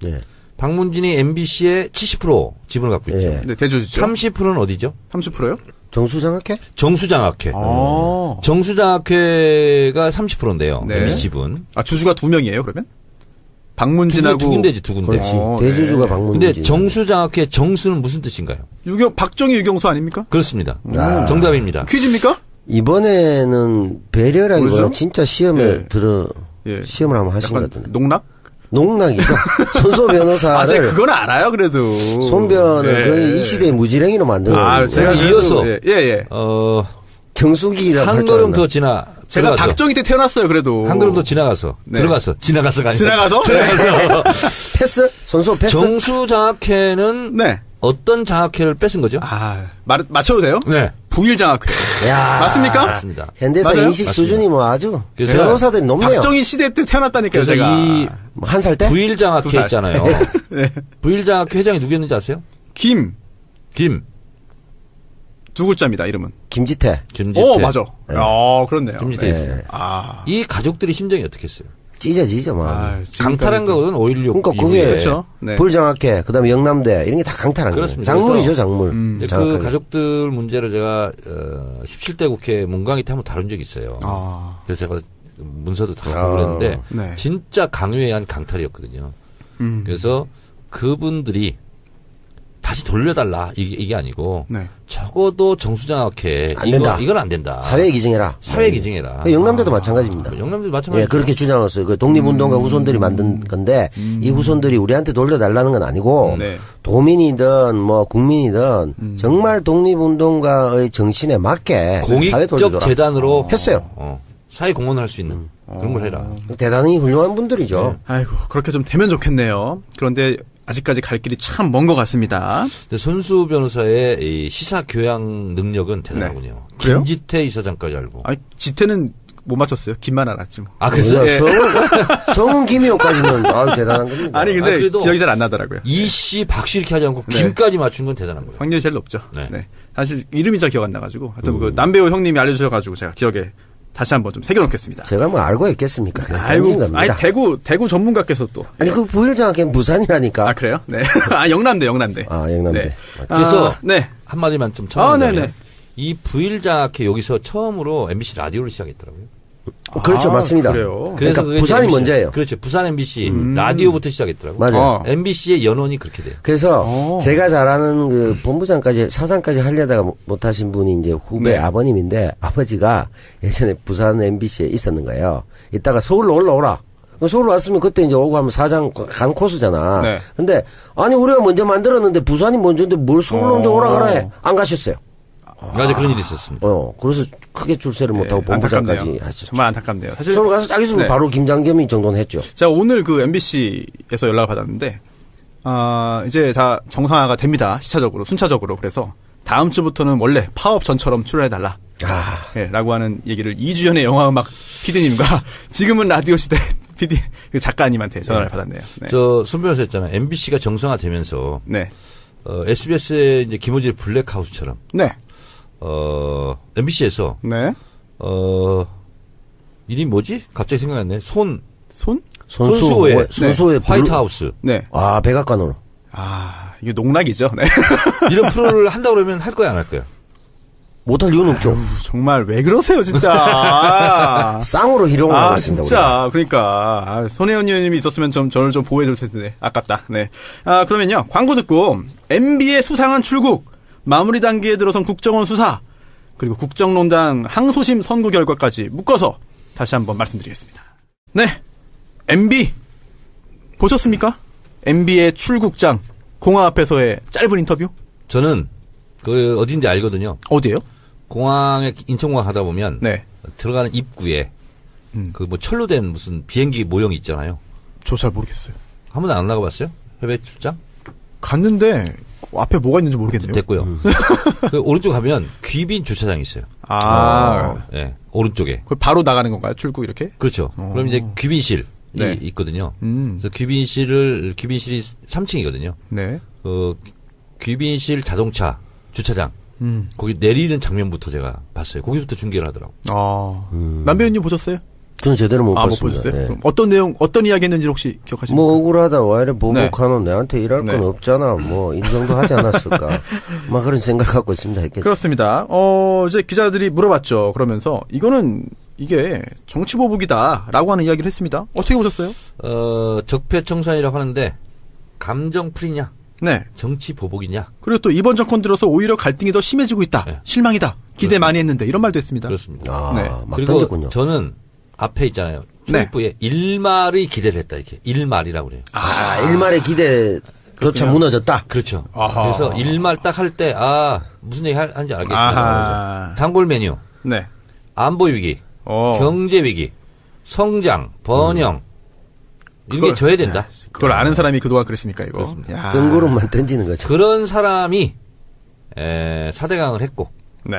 네. 박문진이 MBC의 70% 지분을 갖고 있죠. 네, 대주주죠. 30%는 어디죠? 30%요? 정수장학회. 아. 정수장학회가 30%인데요. 네. MBC 지분. 주주가 2명이에요, 그러면? 박문진하고. 두 군데지, 두 군데. 그렇지. 대주주가 네. 박문진. 근데 정수장학회 정수는 무슨 뜻인가요? 박정희 유경수 아닙니까? 그렇습니다. 정답입니다. 퀴즈입니까? 이번에는 배려라기보다 진짜 시험에 시험을 한번 하신 것 같은데. 농락이죠. 손수호 변호사를. 제가 그건 알아요, 그래도. 손변을 거의 이 시대의 무지랭이로 만든 거예요. 제가 이어서. 정수기라고 한 걸음 더 지나. 제가 들어가서. 박정희 때 태어났어요, 그래도. 한 걸음 더 지나가서. 지나가서가 아니라. 지나가서? 패스? 손수호 패스? 정수장학회는. 네. 어떤 장학회를 뺏은 거죠? 맞춰도 돼요? 네. 부일장학회. 맞습니까? 맞습니다. 현대사 맞아요? 인식 수준이 뭐 아주 변호사들이 높네요. 박정희 시대 때 태어났다니까요, 제가. 이 한 살 때? 부일장학회 있잖아요. 네. 부일장학회 회장이 누구였는지 아세요? 김. 두 글자입니다, 이름은. 김지태. 맞아. 네. 그렇네요. 김지태 있어요. 이 가족들이 심정이 어떻게 했어요? 찢어지죠, 막. 강탈한 거거든, 5.16. 그러니까 그게 그렇죠. 네. 불장학회, 그 다음에 영남대, 이런 게 다 강탈한 거예요. 작물이죠, 작물. 그 가족들 문제를 제가 17대 국회 문광희 때 한번 다룬 적이 있어요. 그래서 제가 문서도 다 갖고 그랬는데 네. 진짜 강요에 의한 강탈이었거든요. 그래서 그분들이 다시 돌려달라 이게 아니고 네. 적어도 정수장학회 안 된다. 이건 안 된다. 사회 기증해라. 영남대도 마찬가지입니다. 영남대도 마찬가지. 예, 그렇게 주장했어요. 그 독립운동가 후손들이 만든 건데 이 후손들이 우리한테 돌려달라는 건 아니고 네. 도민이든 뭐 국민이든 정말 독립운동가의 정신에 맞게 공익적 재단으로 했어요. 사회 공헌을 할 수 있는 그런 걸 해라. 대단히 훌륭한 분들이죠. 네. 아이고 그렇게 좀 되면 좋겠네요. 그런데 아직까지 갈 길이 참 먼 것 같습니다. 근데 손수 변호사의 이 시사 교양 능력은 대단하군요. 네. 그래요? 김지태 이사장까지 알고. 지태는 못 맞췄어요. 김만 알았지 뭐. 아, 그래서 예. 성은 김이호까지는 대단한 겁니다. 아니 근데 기억이 잘 안 나더라고요. 이씨, 박씨 이렇게 하지 않고 김까지 맞춘 건 대단한 거예요. 확률이 제일 높죠. 네. 사실 이름이 잘 기억 안 나가지고 하여튼 그 남배우 형님이 알려주셔가지고 제가 기억에 다시 한번 좀 새겨놓겠습니다. 제가 뭐 알고 있겠습니까? 아이고, 아니 대구 전문가께서 또. 아니 그 부일장학교는 부산이라니까. 아 그래요? 네. 아 영남대. 아 영남대. 네. 그래서 한 마디만 좀 첨언하자면 이 부일장학회 여기서 처음으로 MBC 라디오를 시작했더라고요. 그렇죠, 맞습니다. 그래요. 그래서 그러니까 부산이 MBC, 먼저예요. 그렇죠, 부산 MBC 라디오부터 시작했더라고요. 맞아요. MBC의 연원이 그렇게 돼요. 그래서 제가 잘 아는 그 본부장까지 사장까지 하려다가 못하신 분이 이제 후배 아버님인데 아버지가 예전에 부산 MBC에 있었는 거예요. 이따가 서울로 올라오라. 서울로 왔으면 그때 이제 오고 하면 사장 간 코스잖아. 네. 근데 아니 우리가 먼저 만들었는데 부산이 먼저인데 뭘 서울로 오라 가라 해. 안 가셨어요. 맞아, 그런 일이 있었습니다. 그래서 크게 출세를 못하고 본부장까지 하셨죠. 정말 안타깝네요. 사실 서울 가서 딱 있으면 바로 김장겸이 정도는 했죠. 제가 오늘 그 MBC에서 연락을 받았는데, 이제 다 정상화가 됩니다. 시차적으로, 순차적으로. 그래서 다음 주부터는 원래 파업 전처럼 출연해달라. 라고 하는 얘기를 2주 전에 영화음악 PD님과 지금은 라디오 시대 PD 작가님한테 전화를 받았네요. 네. 저 손변호사 했잖아요. MBC가 정상화되면서 SBS의 이제 김호지의 블랙하우스처럼. 네. MBC에서. 네. 이름이 뭐지? 갑자기 생각이 안 나네. 손수호의 화이트하우스. 네. 백악관으로. 이거 농락이죠. 네. 이런 프로를 한다고 그러면 할 거야, 안 할 거야? 못할 이유는 없죠. 정말 왜 그러세요, 진짜. 쌍으로 희롱을 하신다. 진짜. 그러니까. 손혜원 의원님이 있었으면 저를 좀 보호해줄 텐데. 아깝다. 네. 그러면요. 광고 듣고 MB의 수상한 출국, 마무리 단계에 들어선 국정원 수사, 그리고 국정농단 항소심 선고 결과까지 묶어서 다시 한번 말씀드리겠습니다. 네. MB 보셨습니까? MB의 출국장 공항 앞에서의 짧은 인터뷰? 저는 그 어딘지 알거든요. 어디예요? 공항에 인천공항 가다 보면 들어가는 입구에 그 뭐 철로 된 무슨 비행기 모형이 있잖아요. 저 잘 모르겠어요. 한 번도 안 나가봤어요? 해외 출장? 갔는데 앞에 뭐가 있는지 모르겠네요. 됐고요. 그 오른쪽 가면 귀빈 주차장이 있어요. 네, 오른쪽에. 그걸 바로 나가는 건가요? 출국 이렇게? 그렇죠. 그럼 이제 귀빈실이 있거든요. 그래서 귀빈실이 3층이거든요. 네. 그 귀빈실 자동차 주차장. 거기 내리는 장면부터 제가 봤어요. 거기부터 중계를 하더라고요. 남배우님 보셨어요? 저는 제대로 못 봤습니다. 보셨어요? 그럼 어떤 내용, 어떤 이야기 했는지 혹시 기억하십니까? 뭐 억울하다. 와 이래 보복하노. 내한테 일할 건 없잖아. 뭐 이 정도 하지 않았을까. 막 그런 생각을 갖고 있습니다. 했겠죠. 그렇습니다. 이제 기자들이 물어봤죠. 그러면서 이게 정치보복이다라고 하는 이야기를 했습니다. 어떻게 보셨어요? 적폐청산이라고 하는데 감정풀이냐? 네. 정치 보복이냐? 그리고 또 이번 정권 들어서 오히려 갈등이 더 심해지고 있다. 네. 실망이다. 기대 그렇습니다. 많이 했는데 이런 말도 했습니다. 그렇습니다. 막 그리고 던졌군요. 저는 앞에 있잖아요. 초입부에 일말의 기대를 했다. 이렇게 일말이라고 그래요. 일말의 기대조차 무너졌다. 그렇죠. 그래서 일말 딱 할 때 무슨 얘기 하는지 알겠구나. 단골 메뉴. 네. 안보 위기, 경제 위기, 성장, 번영. 이게 져야 된다. 그걸 아는 사람이 그동안 그랬습니까, 이거? 그렇습니다. 뜬구름만 던지는 거죠. 그런 사람이, 4대강을 했고. 네.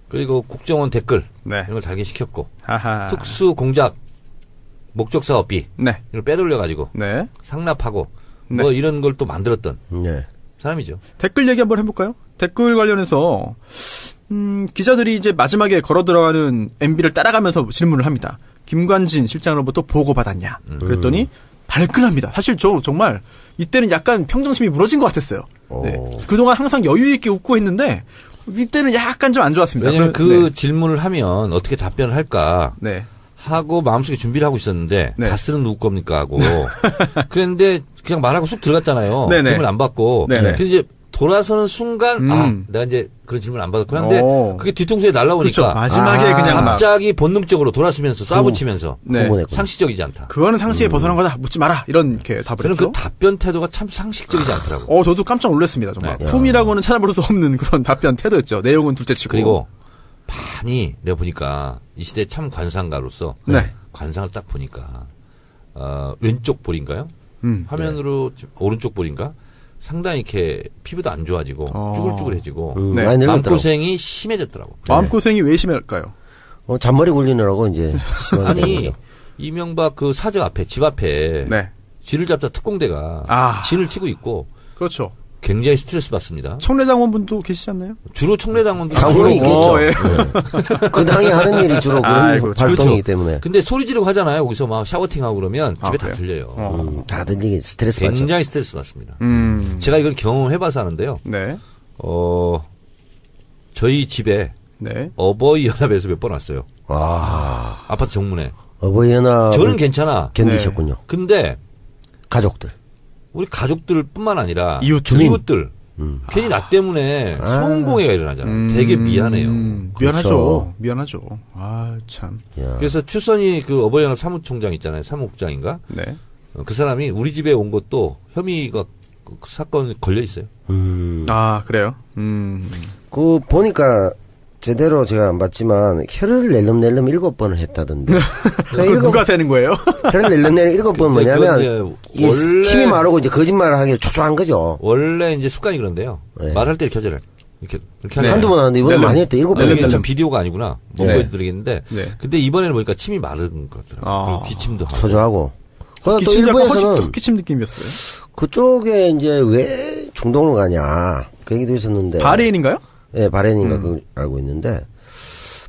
그리고 국정원 댓글. 이런 걸 달게 시켰고. 아하. 특수 공작, 목적 사업비. 네. 이걸 빼돌려가지고. 네. 상납하고. 뭐 이런 걸 또 만들었던. 네. 사람이죠. 댓글 얘기 한번 해볼까요? 댓글 관련해서, 기자들이 이제 마지막에 걸어 들어가는 MB를 따라가면서 질문을 합니다. 김관진 실장으로부터 보고받았냐. 그랬더니 발끈합니다. 사실 저 정말 이때는 약간 평정심이 무너진 것 같았어요. 네. 그동안 항상 여유 있게 웃고 했는데 이때는 약간 좀 안 좋았습니다. 왜냐하면 그 질문을 하면 어떻게 답변을 할까 하고 마음속에 준비를 하고 있었는데 다스는 누구 겁니까 하고 그랬는데 그냥 말하고 쑥 들어갔잖아요. 질문 안 받고. 그래서 이제 돌아서는 순간 내가 이제 그런 질문 안 받았고 하는데 그게 뒤통수에 날라오니까 그렇죠. 마지막에 그냥 갑자기 본능적으로 돌아서면서 쏴붙이면서 상식적이지 않다. 그거는 상식에 벗어난 거다. 묻지 마라. 이렇게 답을 저는 했죠. 그 답변 태도가 참 상식적이지 않더라고요. 저도 깜짝 놀랐습니다. 정말. 품이라고는 찾아볼 수 없는 그런 답변 태도였죠. 내용은 둘째치고. 그리고 많이 내가 보니까 이 시대 참 관상가로서 관상을 딱 보니까 왼쪽 볼인가요? 화면으로 오른쪽 볼인가? 상당히 이렇게 피부도 안 좋아지고 쭈글쭈글해지고 마음고생이 심해졌더라고. 마음고생이 왜 심할까요? 잔머리 굴리느라고 이제. 아니, 이명박 그 사저 앞에, 집 앞에. 네. 쥐를 잡자 특공대가. 진을 치고 있고. 그렇죠. 굉장히 스트레스 받습니다. 청래당원분도 계시지 않나요? 주로 청래당원들. 당원이 있겠죠. 예. 네. 그 당이 하는 일이 주로 그런 활동이기 때문에. 근데 소리 지르고 하잖아요. 거기서 막 샤워팅하고 그러면 집에 다 들려요. 다 들리게 스트레스 받죠. 굉장히 스트레스 받습니다. 제가 이걸 경험해봐서 하는데요. 네. 저희 집에 네. 어버이 연합에서 몇 번 왔어요. 아파트 정문에. 어버이 연합. 저는 괜찮아. 견디셨군요. 네. 근데 가족들. 우리 가족들뿐만 아니라 이웃들 괜히 나 때문에 성공회가 일어나잖아요. 되게 미안해요. 미안하죠. 미안하죠. 참. 그래서 추선이 그 어버이연합 사무총장 있잖아요. 사무국장인가? 네. 그 사람이 우리 집에 온 것도 혐의가 그 사건 걸려 있어요. 그래요. 그 보니까 제대로 제가 안 봤지만 혀를 낼름낼름 7번을 했다던데. 그건 누가 되는 거예요? 혀를 낼름낼름 7번 뭐냐면 원래 침이 마르고 이제 거짓말을 하는 게 초조한 거죠. 원래 이제 습관이 그런데요. 네. 말할 때 겨절을 이렇게 네. 한두 번 하는데 이번에 많이 했대. 7번. 전 비디오가 아니구나. 못 보여드리겠는데. 네. 근데 이번에는 보니까 침이 마른 것 같더라고요. 기침도 하고. 초조하고. 또 일부에서는 기침 느낌이었어요. 그쪽에 이제 왜 중동으로 가냐 그 얘기도 있었는데. 바레인인가요? 네, 바레인인가 그걸 알고 있는데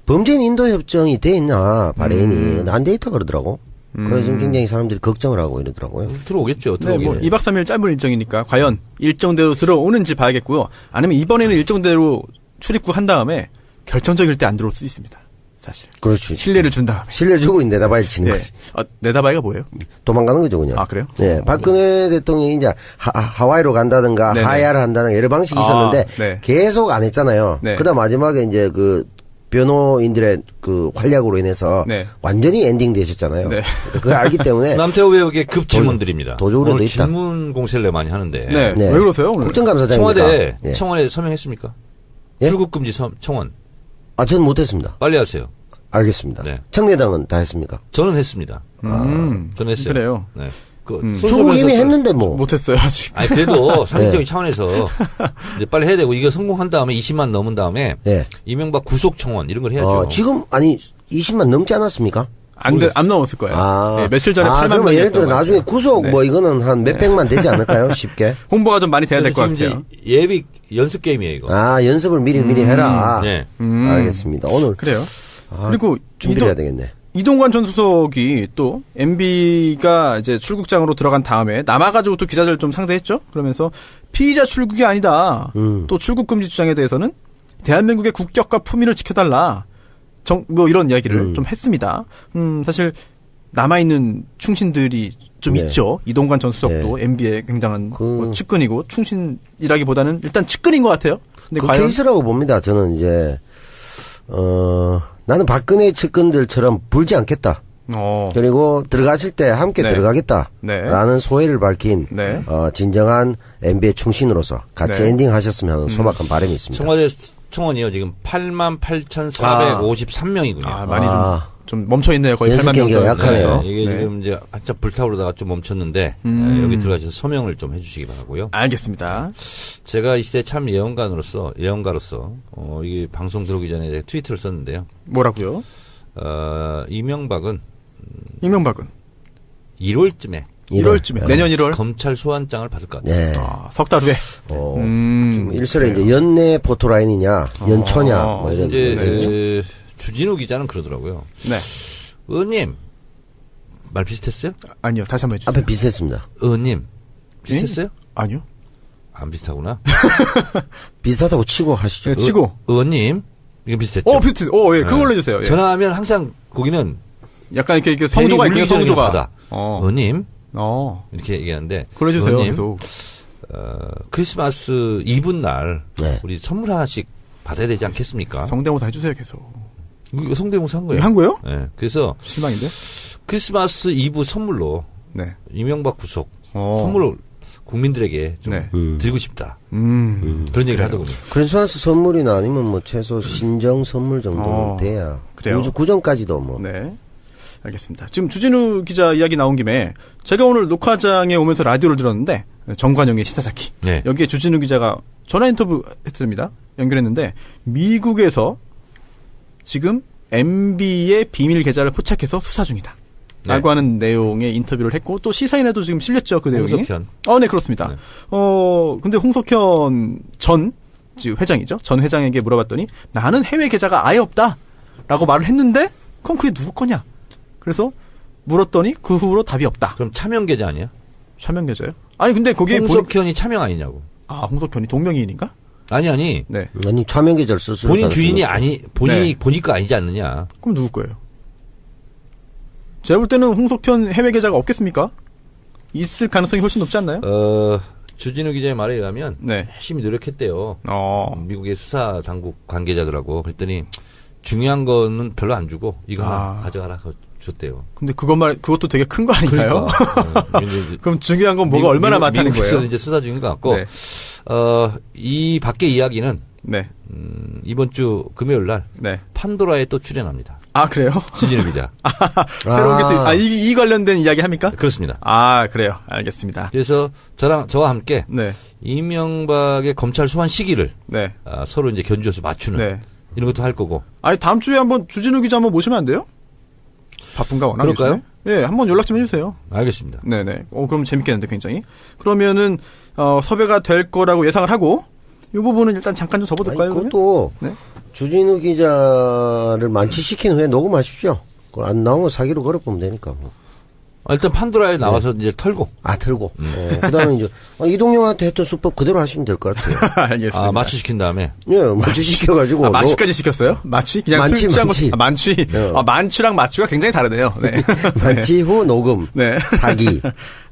범죄인 인도 협정이 돼 있나 바레인이 안 돼 있다 그러더라고. 그래서 지금 굉장히 사람들이 걱정을 하고 이러더라고요. 들어오겠죠. 네, 뭐 2박 3일 짧은 일정이니까 과연 일정대로 들어오는지 봐야겠고요. 아니면 이번에는 일정대로 출입국 한 다음에 결정적일 때 안 들어올 수 있습니다. 사실. 그렇지. 신뢰를 준 다음에. 신뢰 주고 내다바이 치는 거지. 내다바이가 뭐예요? 도망가는 거죠, 그냥. 그래요? 네. 박근혜 대통령이 이제 하와이로 간다든가 하야를 한다든가 여러 방식이 있었는데 네. 계속 안 했잖아요. 네. 그다음 마지막에 이제 그 변호인들의 그 활약으로 인해서 완전히 엔딩 되셨잖아요. 네. 그걸 알기 때문에. 남태호 배우에게 급 질문드립니다. 도적으로도 있다. 질문 공세를 많이 하는데. 네. 왜 그러세요? 오늘? 국정감사장입니까? 청와대 서명했습니까? 예? 출국금지 청원. 저는 못했습니다. 빨리 하세요. 알겠습니다. 네. 청래당은 다 했습니까? 저는 했습니다. 저는 했어요. 그래요? 네. 출국 이미 했는데 뭐. 못했어요, 아직. 아니, 그래도 상식적인 차원에서 이제 빨리 해야 되고, 이거 성공한 다음에 20만 넘은 다음에 이명박 구속청원 이런 걸 해야죠. 지금, 20만 넘지 않았습니까? 안 넘었을 거예요. 네, 며칠 전에 8만 그러면 예를 들어 나중에 구속 뭐 이거는 한 몇백만 되지 않을까요? 쉽게. 홍보가 좀 많이 돼야 될 것 같아요. 예비 연습 게임이에요, 이거. 연습을 미리 해라. 네. 알겠습니다. 오늘. 그래요. 그리고 준비해야 되겠네. 이동관 전 수석이 또 MB가 이제 출국장으로 들어간 다음에 남아가지고 또 기자들 좀 상대했죠. 그러면서 피의자 출국이 아니다. 또 출국 금지 주장에 대해서는 대한민국의 국격과 품위를 지켜달라. 뭐 이런 이야기를 좀 했습니다. 사실 남아있는 충신들이 좀 있죠. 이동관 전 수석도 MB의 굉장한 뭐 측근이고 충신이라기보다는 일단 측근인 것 같아요. 근데 과연 케이스라고 봅니다. 저는 이제 나는 박근혜 측근들처럼 불지 않겠다. 그리고 들어가실 때 함께 들어가겠다라는 소회를 밝힌 진정한 MB의 충신으로서 같이 엔딩하셨으면 하는 소박한 바람이 있습니다. 청와대 청원이요. 지금 88,453명이군요. 많이 좀 멈춰 있네요. 거의 8만 명 정도. 약하네요. 이게 지금 이제 한참 불타오르다가 좀 멈췄는데 여기 들어가셔서 서명을 좀 해주시기 바라고요. 알겠습니다. 제가 이 시대 참 예언가로서 이게 방송 들어오기 전에 트위터를 썼는데요. 뭐라고요? 이명박은 1월쯤에 내년 1월 검찰 소환장을 받을 것 같아요. 네. 석 달 후에. 좀 일설에 이제 연내 포토라인이냐, 연초냐, 뭐 이런. 이제 주진우 기자는 그러더라고요. 네. 의원님 말 비슷했어요? 아니요. 다시 한번 해주세요. 앞에 비슷했습니다. 의원님 비슷했어요? 아니요. 안 비슷하구나. 비슷하다고 치고 하시죠. 네, 치고. 의원님 이거 비슷했죠? 비슷해. 예, 그걸로 해주세요. 예. 전화하면 항상 거기는 약간 이렇게 성조가 있긴 성조가. 의원님. 이렇게 얘기하는데. 그래주세요. 의원님, 크리스마스 이브 날 우리 선물 하나씩 받아야 되지 않겠습니까? 성대모사 해주세요, 계속. 이거 성대모사 한 거예요. 한 거예요? 네. 그래서 실망인데. 크리스마스 이브 선물로 이명박 구속 선물을 국민들에게 좀 드리고 싶다. 그런 얘기를 하더군요. 크리스마스 선물이나 아니면 뭐 최소 신정 선물 정도는 돼야. 그래요. 구정까지도 뭐. 네. 알겠습니다. 지금 주진우 기자 이야기 나온 김에 제가 오늘 녹화장에 오면서 라디오를 들었는데 정관영의 시사자키 여기에 주진우 기자가 전화 인터뷰 했습니다. 연결했는데 미국에서 지금 MB의 비밀 계좌를 포착해서 수사 중이다. 네. 라고 하는 내용의 인터뷰를 했고, 또 시사인에도 지금 실렸죠, 그 내용이. 홍석현. 네, 그렇습니다. 네. 근데 홍석현 전 회장이죠. 전 회장에게 물어봤더니, 나는 해외 계좌가 아예 없다. 라고 말을 했는데, 그럼 그게 누구 거냐? 그래서 물었더니, 그 후로 답이 없다. 그럼 차명 계좌 아니야? 차명 계좌요? 아니, 근데 거기에. 홍석현이 차명 아니냐고. 홍석현이 동명이인인가? 아니. 네. 아니, 차명 계좌를 썼어요. 본인 주인이 본인이 네. 보니까 아니지 않느냐. 그럼 누구 거예요? 제가 볼 때는 홍석현 해외 계좌가 없겠습니까? 있을 가능성이 훨씬 높지 않나요? 주진우 기자의 말에 의하면 네. 열심히 노력했대요. 미국의 수사 당국 관계자들하고 그랬더니 중요한 거는 별로 안 주고 이거 하나 가져가라 줬대요. 근데 그것도 되게 큰 거 아닌가요? 그러니까. 그럼 중요한 건 뭐가 얼마나 많다는 거예요? 이제 수사 중인 것 같고 네. 이 밖의 이야기는 네. 이번 주 금요일 날 네. 판도라에 또 출연합니다. 그래요? 주진우 기자. 새로운 게 또, 이 관련된 이야기 합니까? 그렇습니다. 그래요. 알겠습니다. 그래서 저와 함께 네. 이명박의 검찰 소환 시기를 네. 서로 이제 견주어서 맞추는 네. 이런 것도 할 거고. 다음 주에 한번 주진우 기자 한번 모시면 안 돼요? 바쁜가 워낙. 그럴까요? 네, 한번 연락 좀 해주세요. 알겠습니다. 네네. 그럼 재밌겠는데 굉장히. 그러면은 섭외가 될 거라고 예상을 하고 이 부분은 일단 잠깐 좀 접어둘까요? 그것도 네? 주진우 기자를 만취시킨 후에 녹음하십시오. 안 나오면 사기로 걸어보면 되니까. 뭐. 일단 판도라에 나와서 네. 이제 털고. 털고. 그다음에 이제 이동영한테 했던 수법 그대로 하시면 될 것 같아요. 알겠습니다. 마취시킨 다음에. 예, 마취시켜가지고. 마취까지 시켰어요? 마취? 그냥 만취. 만취. 만취랑 마취가 굉장히 다르네요. 네. 만취 후 녹음. 네. 사기.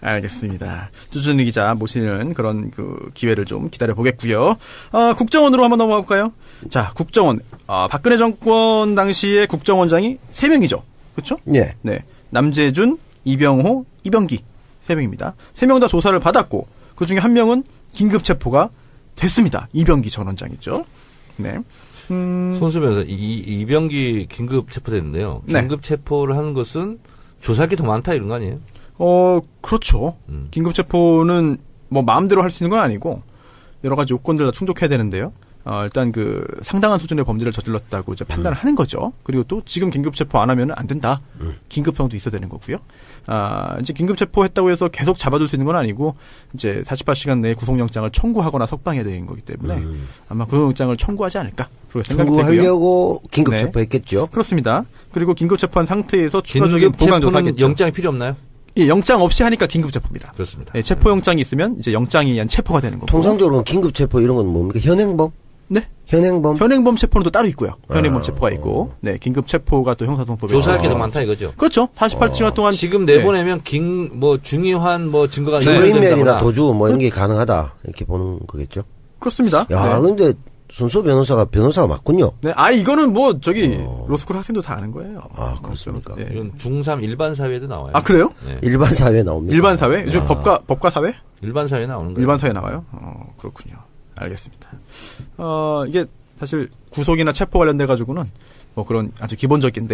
알겠습니다. 주진우 기자 모시는 그런 기회를 좀 기다려 보겠고요. 국정원으로 한번 넘어가 볼까요? 자, 국정원. 박근혜 정권 당시에 국정원장이 3명이죠. 그렇죠? 네. 네. 남재준, 이병호, 이병기 3명입니다. 3명 다 조사를 받았고 그중에 한 명은 긴급 체포가 됐습니다. 이병기 전 원장이죠. 네. 손수 변호사 이병기 긴급 체포됐는데요. 긴급 네. 체포를 하는 것은 조사할 게 더 많다 이런 거 아니에요? 그렇죠. 긴급 체포는 뭐 마음대로 할 수 있는 건 아니고 여러 가지 요건들 다 충족해야 되는데요. 일단 상당한 수준의 범죄를 저질렀다고 이제 판단을 하는 거죠. 그리고 또 지금 긴급 체포 안 하면 안 된다. 긴급성도 있어야 되는 거고요. 이제 긴급 체포했다고 해서 계속 잡아둘 수 있는 건 아니고 이제 48시간 내에 구속영장을 청구하거나 석방해야 되는 거기 때문에 아마 구속영장을 청구하지 않을까. 청구하려고 긴급 체포했겠죠. 그렇습니다. 그리고 긴급 체포한 상태에서 추가적인 보강 조사겠죠. 영장이 필요 없나요? 예, 영장 없이 하니까 긴급 체포입니다. 그렇습니다. 예, 체포 영장이 있으면 이제 영장에 의한 체포가 되는 거고. 통상적으로 긴급 체포 이런 건 뭡니까? 현행범? 네. 현행범 체포는 또 따로 있고요. 현행범 체포가 있고, 네, 긴급 체포가 또 형사소송법에 조사할 게 더 많다 이거죠. 그렇죠. 48시간 동안 지금 내보내면 중요한 증거가 증거인멸이나 도주 이런 게 가능하다 이렇게 보는 거겠죠. 그렇습니다. 근데 손수 변호사가 맞군요. 네, 이거는 로스쿨 학생도 다 아는 거예요. 그렇습니까? 네. 이건 중3 일반 사회도 나와요. 그래요? 네. 일반 사회 나옵니다. 일반 사회? 요즘 법과 사회? 일반 사회 나오는 거예요. 일반 사회 나와요? 그렇군요. 알겠습니다. 이게 사실 구속이나 체포 관련돼 가지고는 그런 아주 기본적인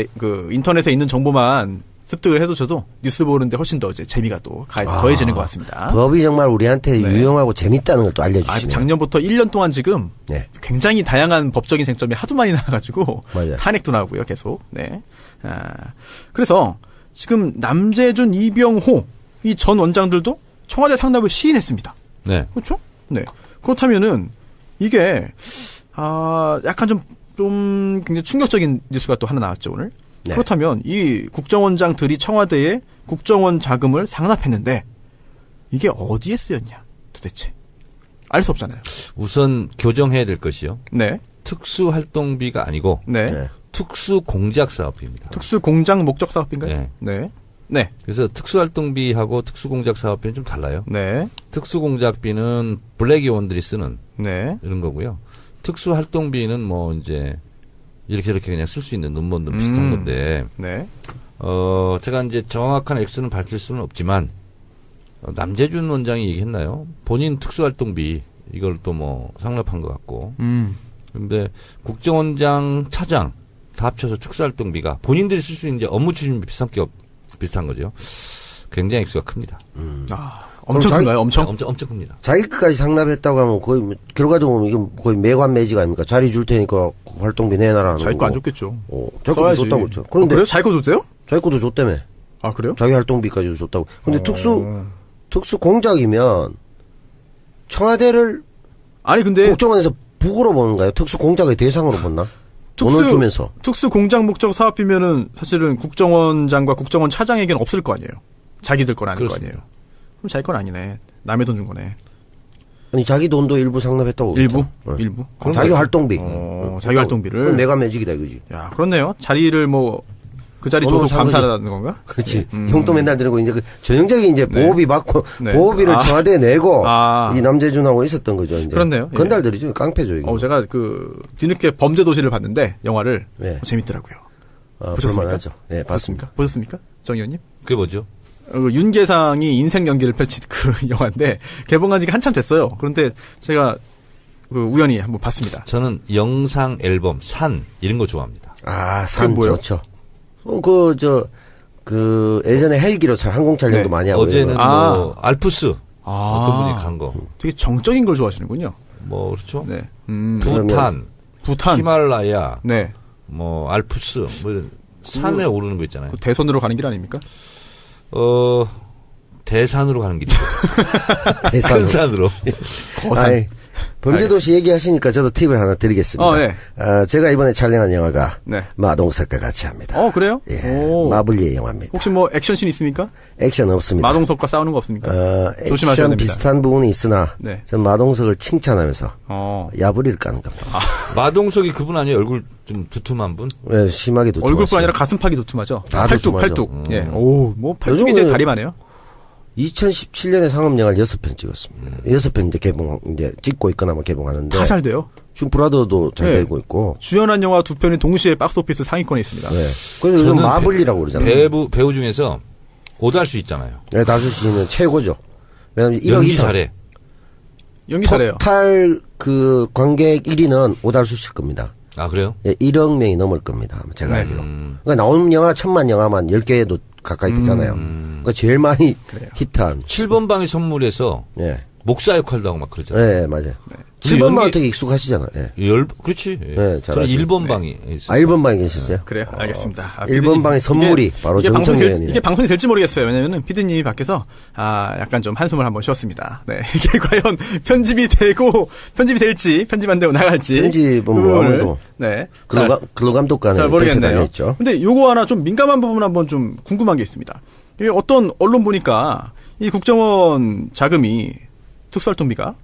인터넷에 있는 정보만 습득을 해두셔도 뉴스 보는데 훨씬 더 이제 재미가 또 더해지는 것 같습니다. 법이 정말 우리한테 유용하고 재밌다는 걸 또 알려주시네요. 작년부터 1년 동안 지금 굉장히 다양한 법적인 쟁점이 하도 많이 나와가지고 탄핵도 나오고요, 계속. 네. 그래서 지금 남재준, 이병호 이 전 원장들도 청와대 상납을 시인했습니다. 네. 그렇죠? 네. 그렇다면은 이게 약간 좀 굉장히 충격적인 뉴스가 또 하나 나왔죠, 오늘. 네. 그렇다면 이 국정원장들이 청와대에 국정원 자금을 상납했는데 이게 어디에 쓰였냐 도대체 알 수 없잖아요. 우선 교정해야 될 것이요. 네. 특수활동비가 아니고 네. 특수공작사업비입니다. 특수공작 목적사업비인가요? 네. 네. 네. 그래서 특수활동비하고 특수공작사업비는 좀 달라요. 네. 특수공작비는 블랙 요원들이 쓰는 네. 이런 거고요. 특수활동비는 이제 이렇게 그냥 쓸 수 있는 논문도 비슷한 건데. 네. 제가 이제 정확한 액수는 밝힐 수는 없지만 남재준 원장이 얘기했나요? 본인 특수활동비 이걸 또 상납한 것 같고. 근데 국정원장, 차장 다 합쳐서 특수활동비가 본인들이 쓸 수 있는 이제 업무 추진비 비슷한 거죠. 굉장히 액수가 큽니다. 엄청 큰가요? 엄청 큽니다. 자기 것까지 상납했다고 하면 거의 결과도 보면 이건 거의 매관 매직 아닙니까? 자리 줄 테니까 활동비 내놔라. 자기 거 안 줬겠죠. 자기 것도 줬다고 그랬죠. 그런데 그래요? 자기 거 줬대요? 자기 것도 줬다며. 아 그래요? 자기 활동비까지도 줬다고. 근데 특수 공작이면 청와대를 아니 근데 국정원에서 북으로 보는가요? 특수 공작의 대상으로 봤나? 돈을 주면서. 특수 공작 목적 사업이면은 사실은 국정원장과 국정원 차장에게는 없을 거 아니에요. 자기들 건 아닐 거 아니에요. 그럼 자기 건 아니네. 남의 돈 준 거네. 아니 자기 돈도 일부 상납했다고. 일부? 일부. 자기 활동비. 자기 활동비를. 그건 매가 매직이다 이거지. 야 그렇네요. 자리를 그 자리 줘서 감사하다는 건가? 그렇지. 용돈 맨날 드리고 이제 전형적인 이제 보호비 받고 보호비를 청와대에 내고 이 남재준하고 있었던 거죠. 이제. 그렇네요. 건달들이죠. 깡패죠 이게. 제가 뒤늦게 범죄도시를 봤는데 영화를 재밌더라고요. 보셨습니까? 네, 봤습니다. 보셨습니까, 정 의원님? 그게 뭐죠? 윤계상이 인생 연기를 펼친 그 영화인데 개봉한 지가 한참 됐어요. 그런데 제가 우연히 한번 봤습니다. 저는 영상 앨범 산 이런 거 좋아합니다. 산 좋죠. 예전에 헬기로 항공 촬영도 많이 하고. 어제는 알프스. 어떤 분이 간 거. 되게 정적인 걸 좋아하시는군요. 그렇죠. 네. 부탄. 히말라야. 네. 알프스. 이런 산에 오르는 거 있잖아요. 대선으로 가는 길 아닙니까? 대산으로 가는 길이죠. 큰 산으로. 거산. 범죄도시 얘기하시니까 저도 팁을 하나 드리겠습니다. 네. 제가 이번에 촬영한 영화가 마동석과 같이 합니다. 그래요? 예, 마블리의 영화입니다. 혹시 액션씬 있습니까? 액션 없습니다. 마동석과 싸우는 거 없습니까? 조심하셔야 됩니다. 비슷한 부분이 있으나 전 마동석을 칭찬하면서 야부리를 까는 겁니다. 마동석이 그분 아니에요? 얼굴 좀 두툼한 분? 네, 심하게 두툼하죠. 얼굴뿐 아니라 가슴팍이 두툼하죠. 팔뚝. 예. 팔뚝이 이제 다리 많아요. 2017년에 상업영화를 6편 찍었습니다. 6편 이제 찍고 있거나 개봉하는데. 다 잘 돼요. 지금 브라더도 잘 되고 있고. 주연한 영화 2편이 동시에 박스오피스 상위권에 있습니다. 네. 그래서 요즘 마블리라고 그러잖아요. 배우 중에서 오달수 있잖아요. 네, 달수 씨는 최고죠. 왜냐면 1억 연기 이상. 잘해. 연기 잘해요. 토탈 관객 1위는 오달수 씨일 겁니다. 아, 그래요? 예, 1억 명이 넘을 겁니다. 제가 알기로. 그러니까 나오는 영화 1000만 영화만 10개에도 가까이 되잖아요. 그러니까 제일 많이 히트한. 7번 방의 선물에서 목사 역할도 하고 막 그러잖아요. 네, 맞아요. 7번 방 되게 익숙하시잖아요. 그렇지. 네, 저는 1번 방이 있어요. 1번 방에 계셨어요? 그래요. 알겠습니다. 1번 방의 선물이 바로 정청래 의원이에요. 이게 방송이 될지 모르겠어요. 왜냐면은 피디님이 밖에서 약간 좀 한숨을 한번 쉬었습니다. 네. 이게 과연 편집이 될지, 편집 안 되고 나갈지. 편집은 아무래도. 네. 근로감독 간에 모르겠네요. 근데 요거 하나 좀 민감한 부분 한번 좀 궁금한 게 있습니다. 이게 어떤 언론 보니까 이 국정원 자금이 특수활동비가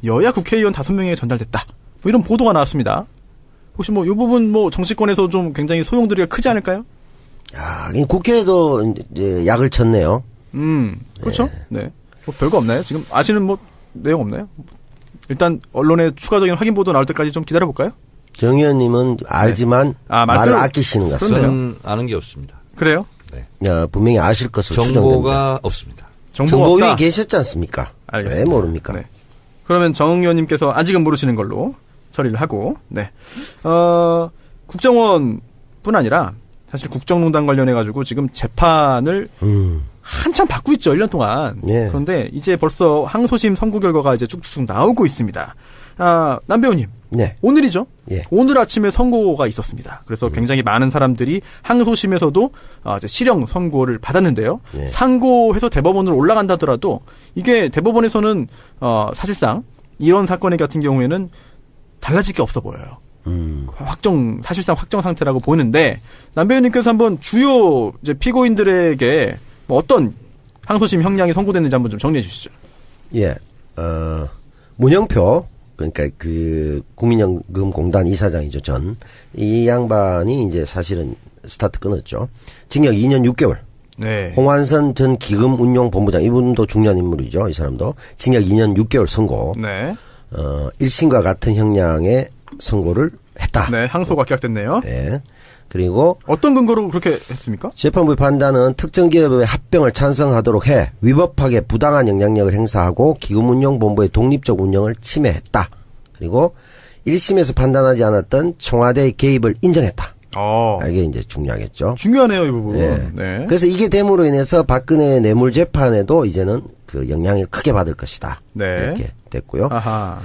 여야 국회의원 5명에게 전달됐다. 이런 보도가 나왔습니다. 혹시 이 부분 정치권에서 좀 굉장히 소용돌이가 크지 않을까요? 국회에도 이제 약을 쳤네요. 그렇죠. 네. 별거 없나요? 지금 아시는 내용 없나요? 일단 언론에 추가적인 확인 보도 나올 때까지 좀 기다려볼까요? 정 의원님은 알지만 말을 아끼시는 것 같습니다. 저는 아는 게 없습니다. 그래요? 네. 분명히 아실 것으로 정보가 추정됩니다. 없습니다. 정보 위에 계셨지 않습니까? 알겠습니다. 왜 모릅니까? 네. 그러면 정 의원님께서 아직은 모르시는 걸로 처리를 하고, 국정원뿐 아니라 사실 국정농단 관련해가지고 지금 재판을 한참 받고 있죠, 1년 동안. 예. 그런데 이제 벌써 항소심 선고 결과가 이제 쭉쭉 나오고 있습니다. 남 배우님. 네. 오늘이죠? 예. 오늘 아침에 선고가 있었습니다. 그래서 굉장히 많은 사람들이 항소심에서도 이제 실형 선고를 받았는데요. 예. 상고해서 대법원으로 올라간다더라도 이게 대법원에서는 사실상 이런 사건 같은 경우에는 달라질 게 없어 보여요. 사실상 확정 상태라고 보이는데 남배우님께서 한번 주요 이제 피고인들에게 어떤 항소심 형량이 선고됐는지 한번 좀 정리해 주시죠. 예, 문영표 그러니까 국민연금공단 이사장이죠. 이 양반이 이제 사실은 스타트 끊었죠. 징역 2년 6개월. 네. 홍완선 전 기금운용본부장 이분도 중요한 인물이죠. 이 사람도 징역 2년 6개월 선고. 네. 1심과 같은 형량의 선고를 했다. 네, 항소가 기각됐네요. 네. 그리고 어떤 근거로 그렇게 했습니까? 재판부의 판단은 특정 기업의 합병을 찬성하도록 해 위법하게 부당한 영향력을 행사하고 기금운용본부의 독립적 운영을 침해했다. 그리고 1심에서 판단하지 않았던 청와대의 개입을 인정했다. 이게 이제 중요하겠죠. 중요하네요, 이 부분. 네. 네. 그래서 이게 됨으로 인해서 박근혜 뇌물 재판에도 이제는 그 영향을 크게 받을 것이다. 네. 이렇게 됐고요. 아하.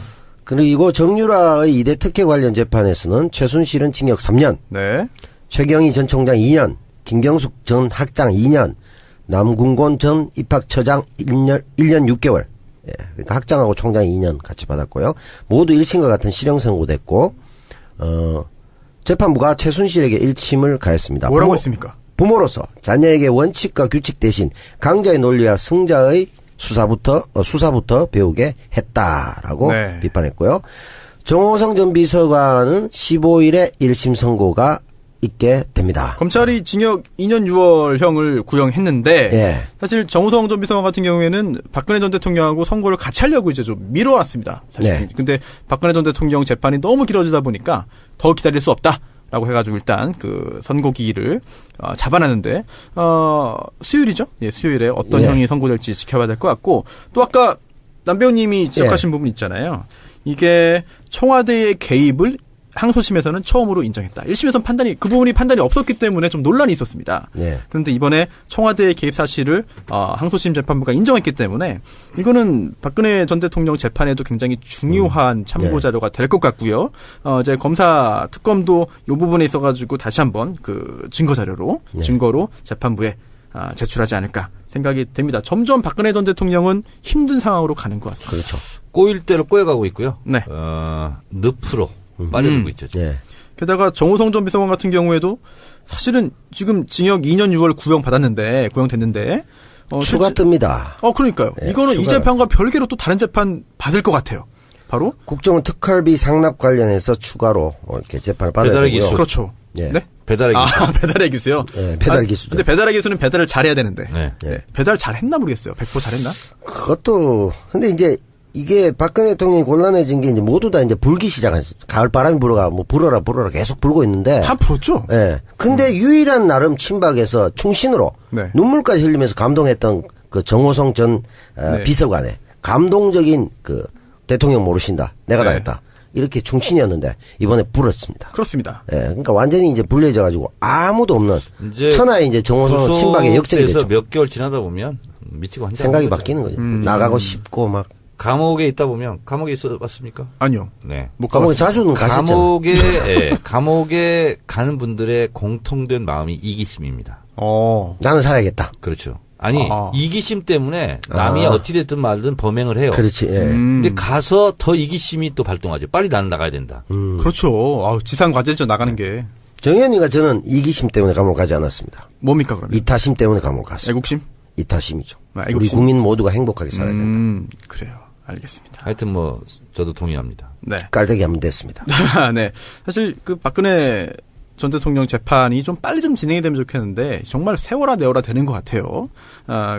그리고 정유라의 2대 특혜 관련 재판에서는 최순실은 징역 3년, 네. 최경희 전 총장 2년, 김경숙 전 학장 2년, 남궁곤 전 입학처장 1년 6개월. 예, 그러니까 학장하고 총장이 2년 같이 받았고요. 모두 1심과 같은 실형 선고됐고, 재판부가 최순실에게 1심을 가했습니다. 뭐라고 했습니까? 부모로서 자녀에게 원칙과 규칙 대신 강자의 논리와 승자의 수사부터 배우게 했다라고 네. 비판했고요. 정호성 전 비서관은 15일에 1심 선고가 있게 됩니다. 검찰이 징역 2년 6월형을 구형했는데 예. 사실 정호성 전 비서관 같은 경우에는 박근혜 전 대통령하고 선고를 같이 하려고 이제 좀 미뤄놨습니다. 사실. 네. 근데 박근혜 전 대통령 재판이 너무 길어지다 보니까 더 기다릴 수 없다라고 해가지고 일단 그 선고기일을 잡아놨는데 수요일이죠? 예, 수요일에 어떤 형이 선고될지 지켜봐야 될 것 같고 또 아까 남 배우님이 지적하신 부분 있잖아요. 이게 청와대의 개입을 항소심에서는 처음으로 인정했다. 1심에서는 그 부분이 판단이 없었기 때문에 좀 논란이 있었습니다. 네. 그런데 이번에 청와대의 개입 사실을 항소심 재판부가 인정했기 때문에 이거는 박근혜 전 대통령 재판에도 굉장히 중요한 참고 자료가 될 것 같고요. 이제 검사 특검도 이 부분에 있어가지고 다시 한번 그 증거로 재판부에 제출하지 않을까 생각이 됩니다. 점점 박근혜 전 대통령은 힘든 상황으로 가는 것 같습니다. 그렇죠. 꼬일 대로 꼬여가고 있고요. 네. 늪으로 빠져들고 있죠. 네. 게다가 정호성 전 비서관 같은 경우에도 사실은 지금 징역 2년 6월 구형됐는데 추가 뜹니다. 그러니까요. 네, 이거는 이 재판과 별개로 또 다른 재판 받을 것 같아요. 바로 국정원 특활비 상납 관련해서 추가로 이렇게 재판을 받아야 되고요. 그렇죠. 네. 네? 배달의 기수. 배달의 기수요? 네, 배달의 기수죠. 근데 배달의 기수는 배달을 잘해야 되는데. 네. 네. 배달 잘했나 모르겠어요. 100% 잘했나? 그것도 근데 이제 이게 박근혜 대통령이 곤란해진 게 이제 모두 다 이제 불기 시작한 가을 바람이 불어가 불어라 계속 불고 있는데 다 불었죠. 예. 네. 근데 유일한 나름 친박에서 충신으로 네. 눈물까지 흘리면서 감동했던 그 정호성 전 네. 비서관의 감동적인 그 대통령 모르신다. 내가 다 했다. 이렇게 충신이었는데 이번에 불었습니다. 그렇습니다. 예. 그러니까 완전히 이제 불리해져 가지고 아무도 없는 천하의 이제 정호성 친박의 역적이 됐죠. 몇 개월 지나다 보면 미치고 한참 생각이 바뀌는 거죠. 나가고 싶고 막 감옥에 있다 보면 감옥에 있어 봤습니까? 아니요. 네. 뭐 감옥에 자주는 가셨죠. 감옥에 가는 분들의 공통된 마음이 이기심입니다. 나는 살아야겠다. 그렇죠. 아니 이기심 때문에 남이 어찌 됐든 말든 범행을 해요. 그렇지. 예. 근데 가서 더 이기심이 또 발동하죠. 빨리 나는 나가야 된다. 그렇죠. 지상 과제죠 나가는 게. 정현이가 저는 이기심 때문에 감옥 가지 않았습니다. 뭡니까 그러면? 이타심 때문에 감옥 갔어요. 애국심? 이타심이죠. 우리 국민 모두가 행복하게 살아야 된다. 그래요. 알겠습니다. 하여튼 저도 동의합니다. 네. 깔때기 하면 됐습니다. 네. 사실 그 박근혜 전 대통령 재판이 좀 빨리 좀 진행이 되면 좋겠는데 정말 세워라 내워라 되는 것 같아요.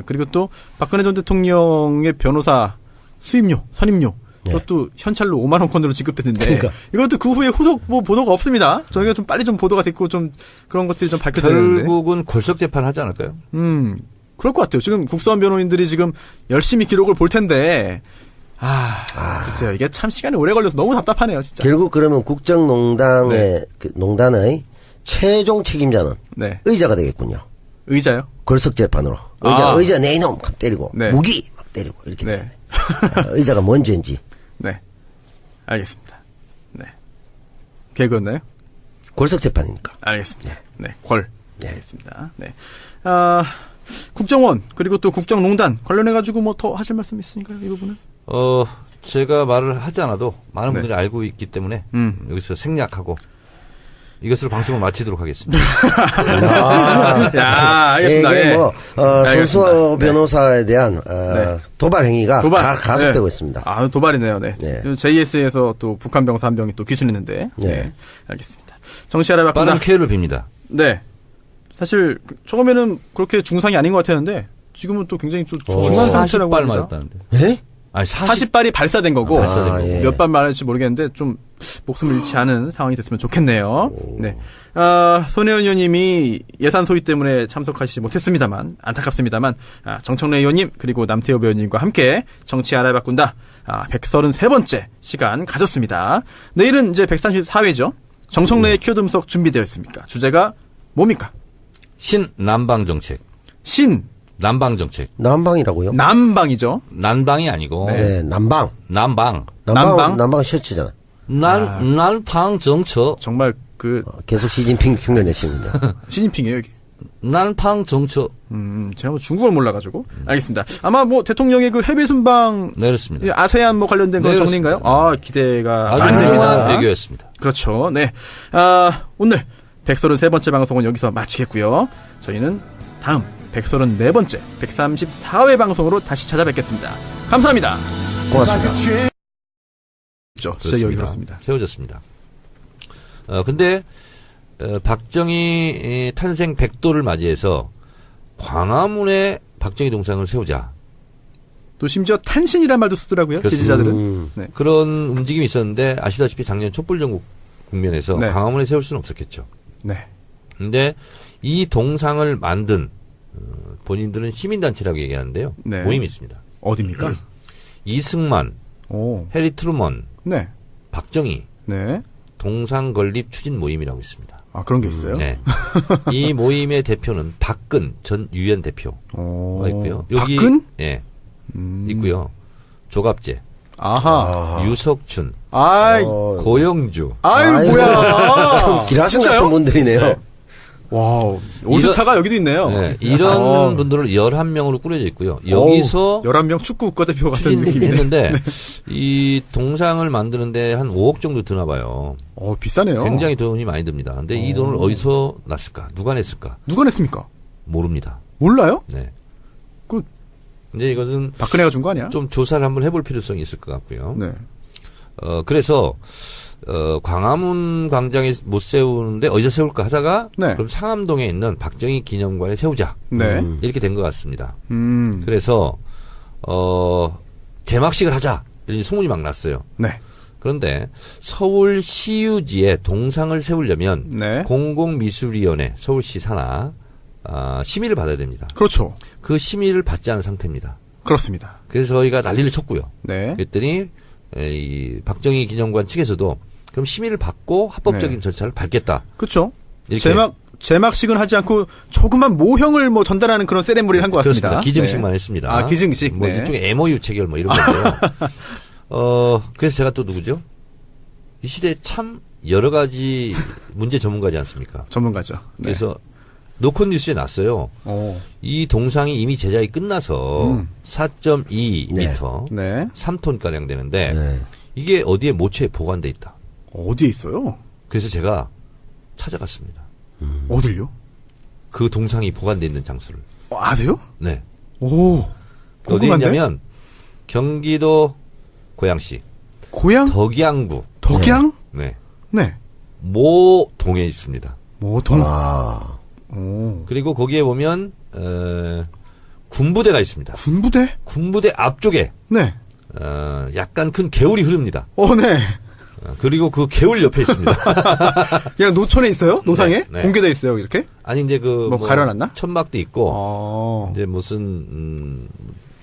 그리고 또 박근혜 전 대통령의 변호사 수임료, 선임료 이것도 현찰로 5만 원권으로 지급됐는데 그러니까. 이것도 그 후에 후속 보도가 없습니다. 저희가 좀 빨리 좀 보도가 됐고 좀 그런 것들이 좀 밝혀져야 되는데. 결국은 골석 재판 하지 않을까요? 그럴 것 같아요. 지금 국수한 변호인들이 지금 열심히 기록을 볼 텐데 글쎄요. 이게 참 시간이 오래 걸려서 너무 답답하네요, 진짜. 결국 그러면 국정농단의 농단의 최종 책임자는 의자가 되겠군요. 의자요? 골석 재판으로. 의자 내 이놈 때리고 무기 막 때리고 이렇게. 네. 의자가 뭔 죄인지. 네. 알겠습니다. 네. 개그였나요? 골석 재판이니까. 알겠습니다. 네. 알겠습니다. 네. 국정원 그리고 또 국정농단 관련해가지고 뭐 더 하실 말씀 있으신가요? 이 부분은? 제가 말을 하지 않아도 많은 분들이 알고 있기 때문에 여기서 생략하고 이것으로 방송을 마치도록 하겠습니다. 알겠습니다. 이게 손수호 변호사에 대한 도발 행위가 가속되고 있습니다. 도발이네요. 네. JS에서 또 북한 병사 한 명이 또 기술했는데. 네. 알겠습니다. 정치알아 바꾼다. 빠른 쾌유를 빕니다. 네. 사실 처음에는 그렇게 중상이 아닌 것 같았는데 지금은 또 굉장히 좀 중한 상태라고 합니다. 40발 맞았다는데. 네? 아니 40발이 발사된 거고 발사된 몇 발 맞을지 모르겠는데 좀 목숨을 잃지 않은 상황이 됐으면 좋겠네요. 네. 손혜원 의원님이 예산 소위 때문에 참석하시지 못했습니다만 안타깝습니다만 정청래 의원님 그리고 남태호 의원님과 함께 정치 알아야 바꾼다 133번째 시간 가졌습니다. 내일은 이제 134회죠. 정청래의 키워드 분석 준비되어 있습니까? 주제가 뭡니까? 신남방정책. 남방정책. 남방이라고요? 남방이죠. 난방이 아니고. 네, 남방. 남방 셔츠잖아. 난방정策. 정말 계속 시진핑 흉내 내시는데. 시진핑이에요, 여기? 난방정策. 제가 뭐 중국어를 몰라가지고. 알겠습니다. 아마 뭐 대통령의 그 해외 순방. 네, 그렇습니다. 아세안 뭐 관련된 그런 정리인가요? 기대가 아주 훌륭한 외교였습니다. 그렇죠. 네. 오늘 133번째 방송은 여기서 마치겠고요. 저희는 다음 134번째, 134회 방송으로 다시 찾아뵙겠습니다. 감사합니다. 고맙습니다. 여기 그렇습니다. 세워졌습니다. 근데 박정희 탄생 100도를 맞이해서 광화문에 박정희 동상을 세우자. 또 심지어 탄신이란 말도 쓰더라고요. 지지자들은. 네. 그런 움직임이 있었는데 아시다시피 작년 촛불정국 국면에서 네. 광화문에 세울 수는 없었겠죠. 네. 근데 이 동상을 만든 본인들은 시민단체라고 얘기하는데요. 네. 모임이 있습니다. 어디입니까? 이승만, 해리 트루먼, 네. 박정희, 네. 동상 건립 추진 모임이라고 있습니다. 아, 그런 게 있어요? 네. 이 모임의 대표는 박근 전 유엔 대표가 있고요. 여기 박근? 네. 있고요. 조갑재, 유석춘, 고영주. 아유, 뭐야. 기라성 같은 분들이네요. 네. 와우. 올스타가 여기도 있네요. 네, 이런 분들을 11명으로 꾸려져 있고요. 여기서 11명 축구 국가대표 같은 느낌이 했는데 네. 이 동상을 만드는데 한 5억 정도 드나 봐요. 비싸네요. 굉장히 돈이 많이 듭니다. 근데 이 돈을 어디서 났을까? 누가 냈을까? 누가 냈습니까? 모릅니다. 몰라요? 네. 이제 이것은 박근혜가 준 거 아니야? 좀 조사를 한번 해볼 필요성이 있을 것 같고요. 네. 그래서 광화문 광장에 못 세우는데 어디서 세울까 하다가 네. 그럼 상암동에 있는 박정희 기념관에 세우자. 네. 이렇게 된 것 같습니다. 그래서 개막식을 하자. 이런 소문이 막 났어요. 네. 그런데 서울시유지에 동상을 세우려면 네. 공공미술위원회 서울시 산하 심의를 받아야 됩니다. 그렇죠. 그 심의를 받지 않은 상태입니다. 그렇습니다. 그래서 저희가 난리를 쳤고요. 네. 그랬더니 이 박정희 기념관 측에서도 그럼 심의를 받고 합법적인 네. 절차를 밟겠다. 그렇죠. 제막식은 하지 않고 조그만 모형을 뭐 전달하는 그런 세레모니를 한 것 같습니다. 그렇습니다. 기증식만 네. 했습니다. 기증식. 뭐 네. 일종의 MOU 체결 뭐 이런 건데요. 그래서 제가 또 누구죠? 이 시대에 참 여러 가지 문제 전문가지 않습니까? 전문가죠. 네. 그래서 노컷 뉴스에 났어요. 이 동상이 이미 제작이 끝나서 4.2m, 네. 3톤 가량 되는데 이게 어디에 모처에 보관돼 있다. 어디에 있어요? 그래서 제가 찾아갔습니다. 어딜요? 그 동상이 보관돼 있는 장소를. 아세요? 네. 오. 어디 있냐면 경기도 고양시. 고양? 덕양구. 덕양? 네. 네. 모동에 있습니다. 모동. 그리고 거기에 보면 군부대가 있습니다. 군부대? 군부대 앞쪽에 네. 약간 큰 개울이 흐릅니다. 네. 그리고 그 개울 옆에 있습니다. 그냥 노천에 있어요? 노상에? 네, 네. 공개돼 있어요, 이렇게? 아니 이제 뭐 가려놨나? 천막도 있고 이제 무슨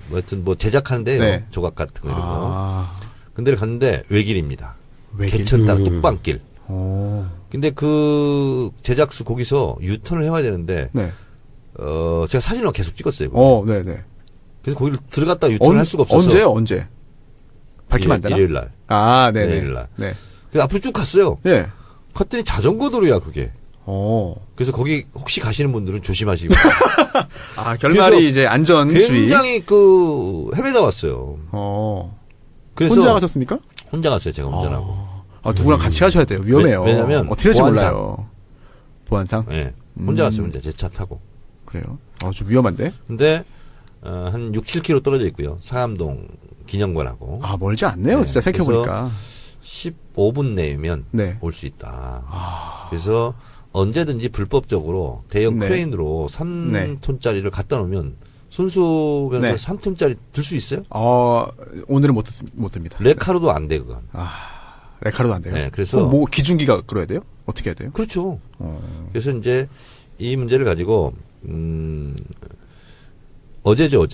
뭐 하여튼 뭐 제작하는데요. 네. 조각 같은 거 이런 거. 근데 갔는데 외길입니다. 개천 따라 뚝방길. 근데 그 제작소 거기서 유턴을 해와야 되는데 네. 제가 사진을 계속 찍었어요. 네네. 그래서 거기를 들어갔다 유턴을 할 수가 없어서. 언제? 밝히면 안 되나? 일요일 날. 네네. 일요일 날. 네. 그래서 앞으로 쭉 갔어요. 예. 갔더니 자전거 도로야 그게. 그래서 거기 혹시 가시는 분들은 조심하시고. 결말이 이제 안전주의. 굉장히 헤매다 왔어요. 그래서 혼자 가셨습니까? 혼자 갔어요. 제가 운전하고. 누구랑 같이 가셔야 돼요. 위험해요. 왜냐면 어떻게 될지 몰라요. 보안상? 네. 혼자 갔으면 이제 제 차 타고. 그래요? 좀 위험한데? 근데 한 6, 7km 떨어져 있고요. 상암동 기념관하고. 멀지 않네요. 진짜 생각해보니까. 15분 내면 올 수 있다. 그래서 언제든지 불법적으로 대형 크레인으로 3톤짜리를 갖다 놓으면 손수 변호사 3톤짜리 들 수 있어요? 오늘은 못 듭니다. 레카로도 안 돼, 그건. 레카로도 안 돼요? 네, 그래서. 뭐 기중기가 끌어야 돼요? 어떻게 해야 돼요? 그렇죠. 그래서 이제 이 문제를 가지고, 어제죠.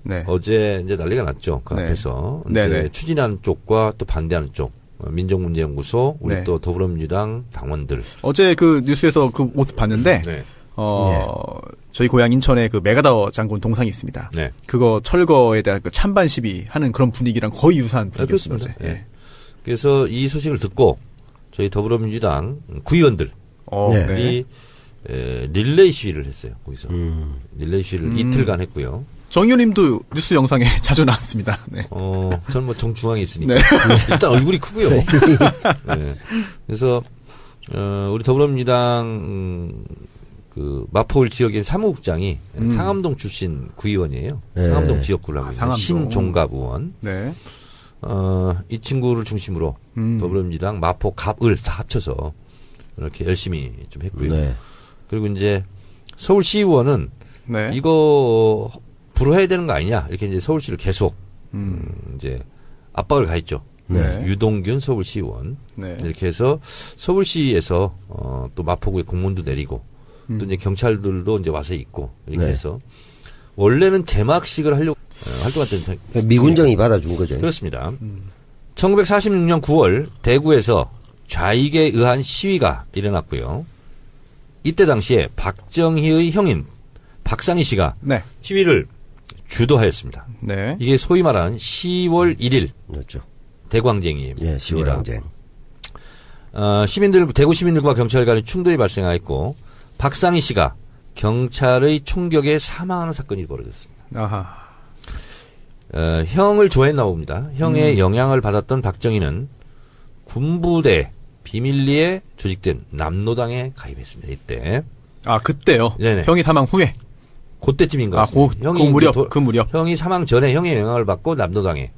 네. 어제 이제 난리가 났죠. 그 앞에서. 이제 추진하는 쪽과 또 반대하는 쪽. 민정문제연구소, 우리 네. 또 더불어민주당 당원들. 어제 그 뉴스에서 그 모습 봤는데, 네. 저희 고향 인천에 그 메가다워 장군 동상이 있습니다. 네. 그거 철거에 대한 그 찬반 시비 하는 그런 분위기랑 거의 유사한 분위기였습니다. 네. 네. 그래서 이 소식을 듣고 저희 더불어민주당 구의원들이 네. 릴레이 시위를 했어요. 거기서 릴레이 시위를 이틀간 했고요. 정 의원님도 뉴스 영상에 자주 나왔습니다. 네. 저는 뭐 정중앙에 있으니까 네. 일단 얼굴이 크고요. 네. 네. 그래서 우리 더불어민주당 그 마포을 지역의 사무국장이 상암동 출신 구의원이에요. 네. 상암동 지역구라고 해요. 신종갑 의원. 네. 이 친구를 중심으로 더불어민주당 마포 갑을 다 합쳐서 이렇게 열심히 좀 했고요. 네. 그리고 이제 서울시의원은 네. 이거 불허해야 되는 거 아니냐 이렇게 이제 서울시를 계속 이제 압박을 가했죠. 네. 유동균 서울시의원 네. 이렇게 해서 서울시에서 또 마포구에 공문도 내리고 또 이제 경찰들도 이제 와서 있고 이렇게 네. 해서 원래는 제막식을 하려고 활동했던 미군정이 받아준 거죠. 그렇습니다. 1946년 9월 대구에서 좌익에 의한 시위가 일어났고요. 이때 당시에 박정희의 형인 박상희 씨가 네. 시위를 주도하였습니다. 네. 이게 소위 말하는 10월 1일 그렇죠. 대구항쟁입니다. 예, 10월 항쟁. 대구 시민들과 경찰 간의 충돌이 발생하였고 박상희 씨가 경찰의 총격에 사망하는 사건이 벌어졌습니다. 아하. 형을 좋아했나 봅니다. 형의 영향을 받았던 박정희는 군부대 비밀리에 조직된 남노당에 가입했습니다. 이때. 아 그때요? 네네. 형이 사망 후에? 그때쯤인 것 같습니다. 그 무렵. 형이 사망 전에 형의 영향을 받고 남노당에.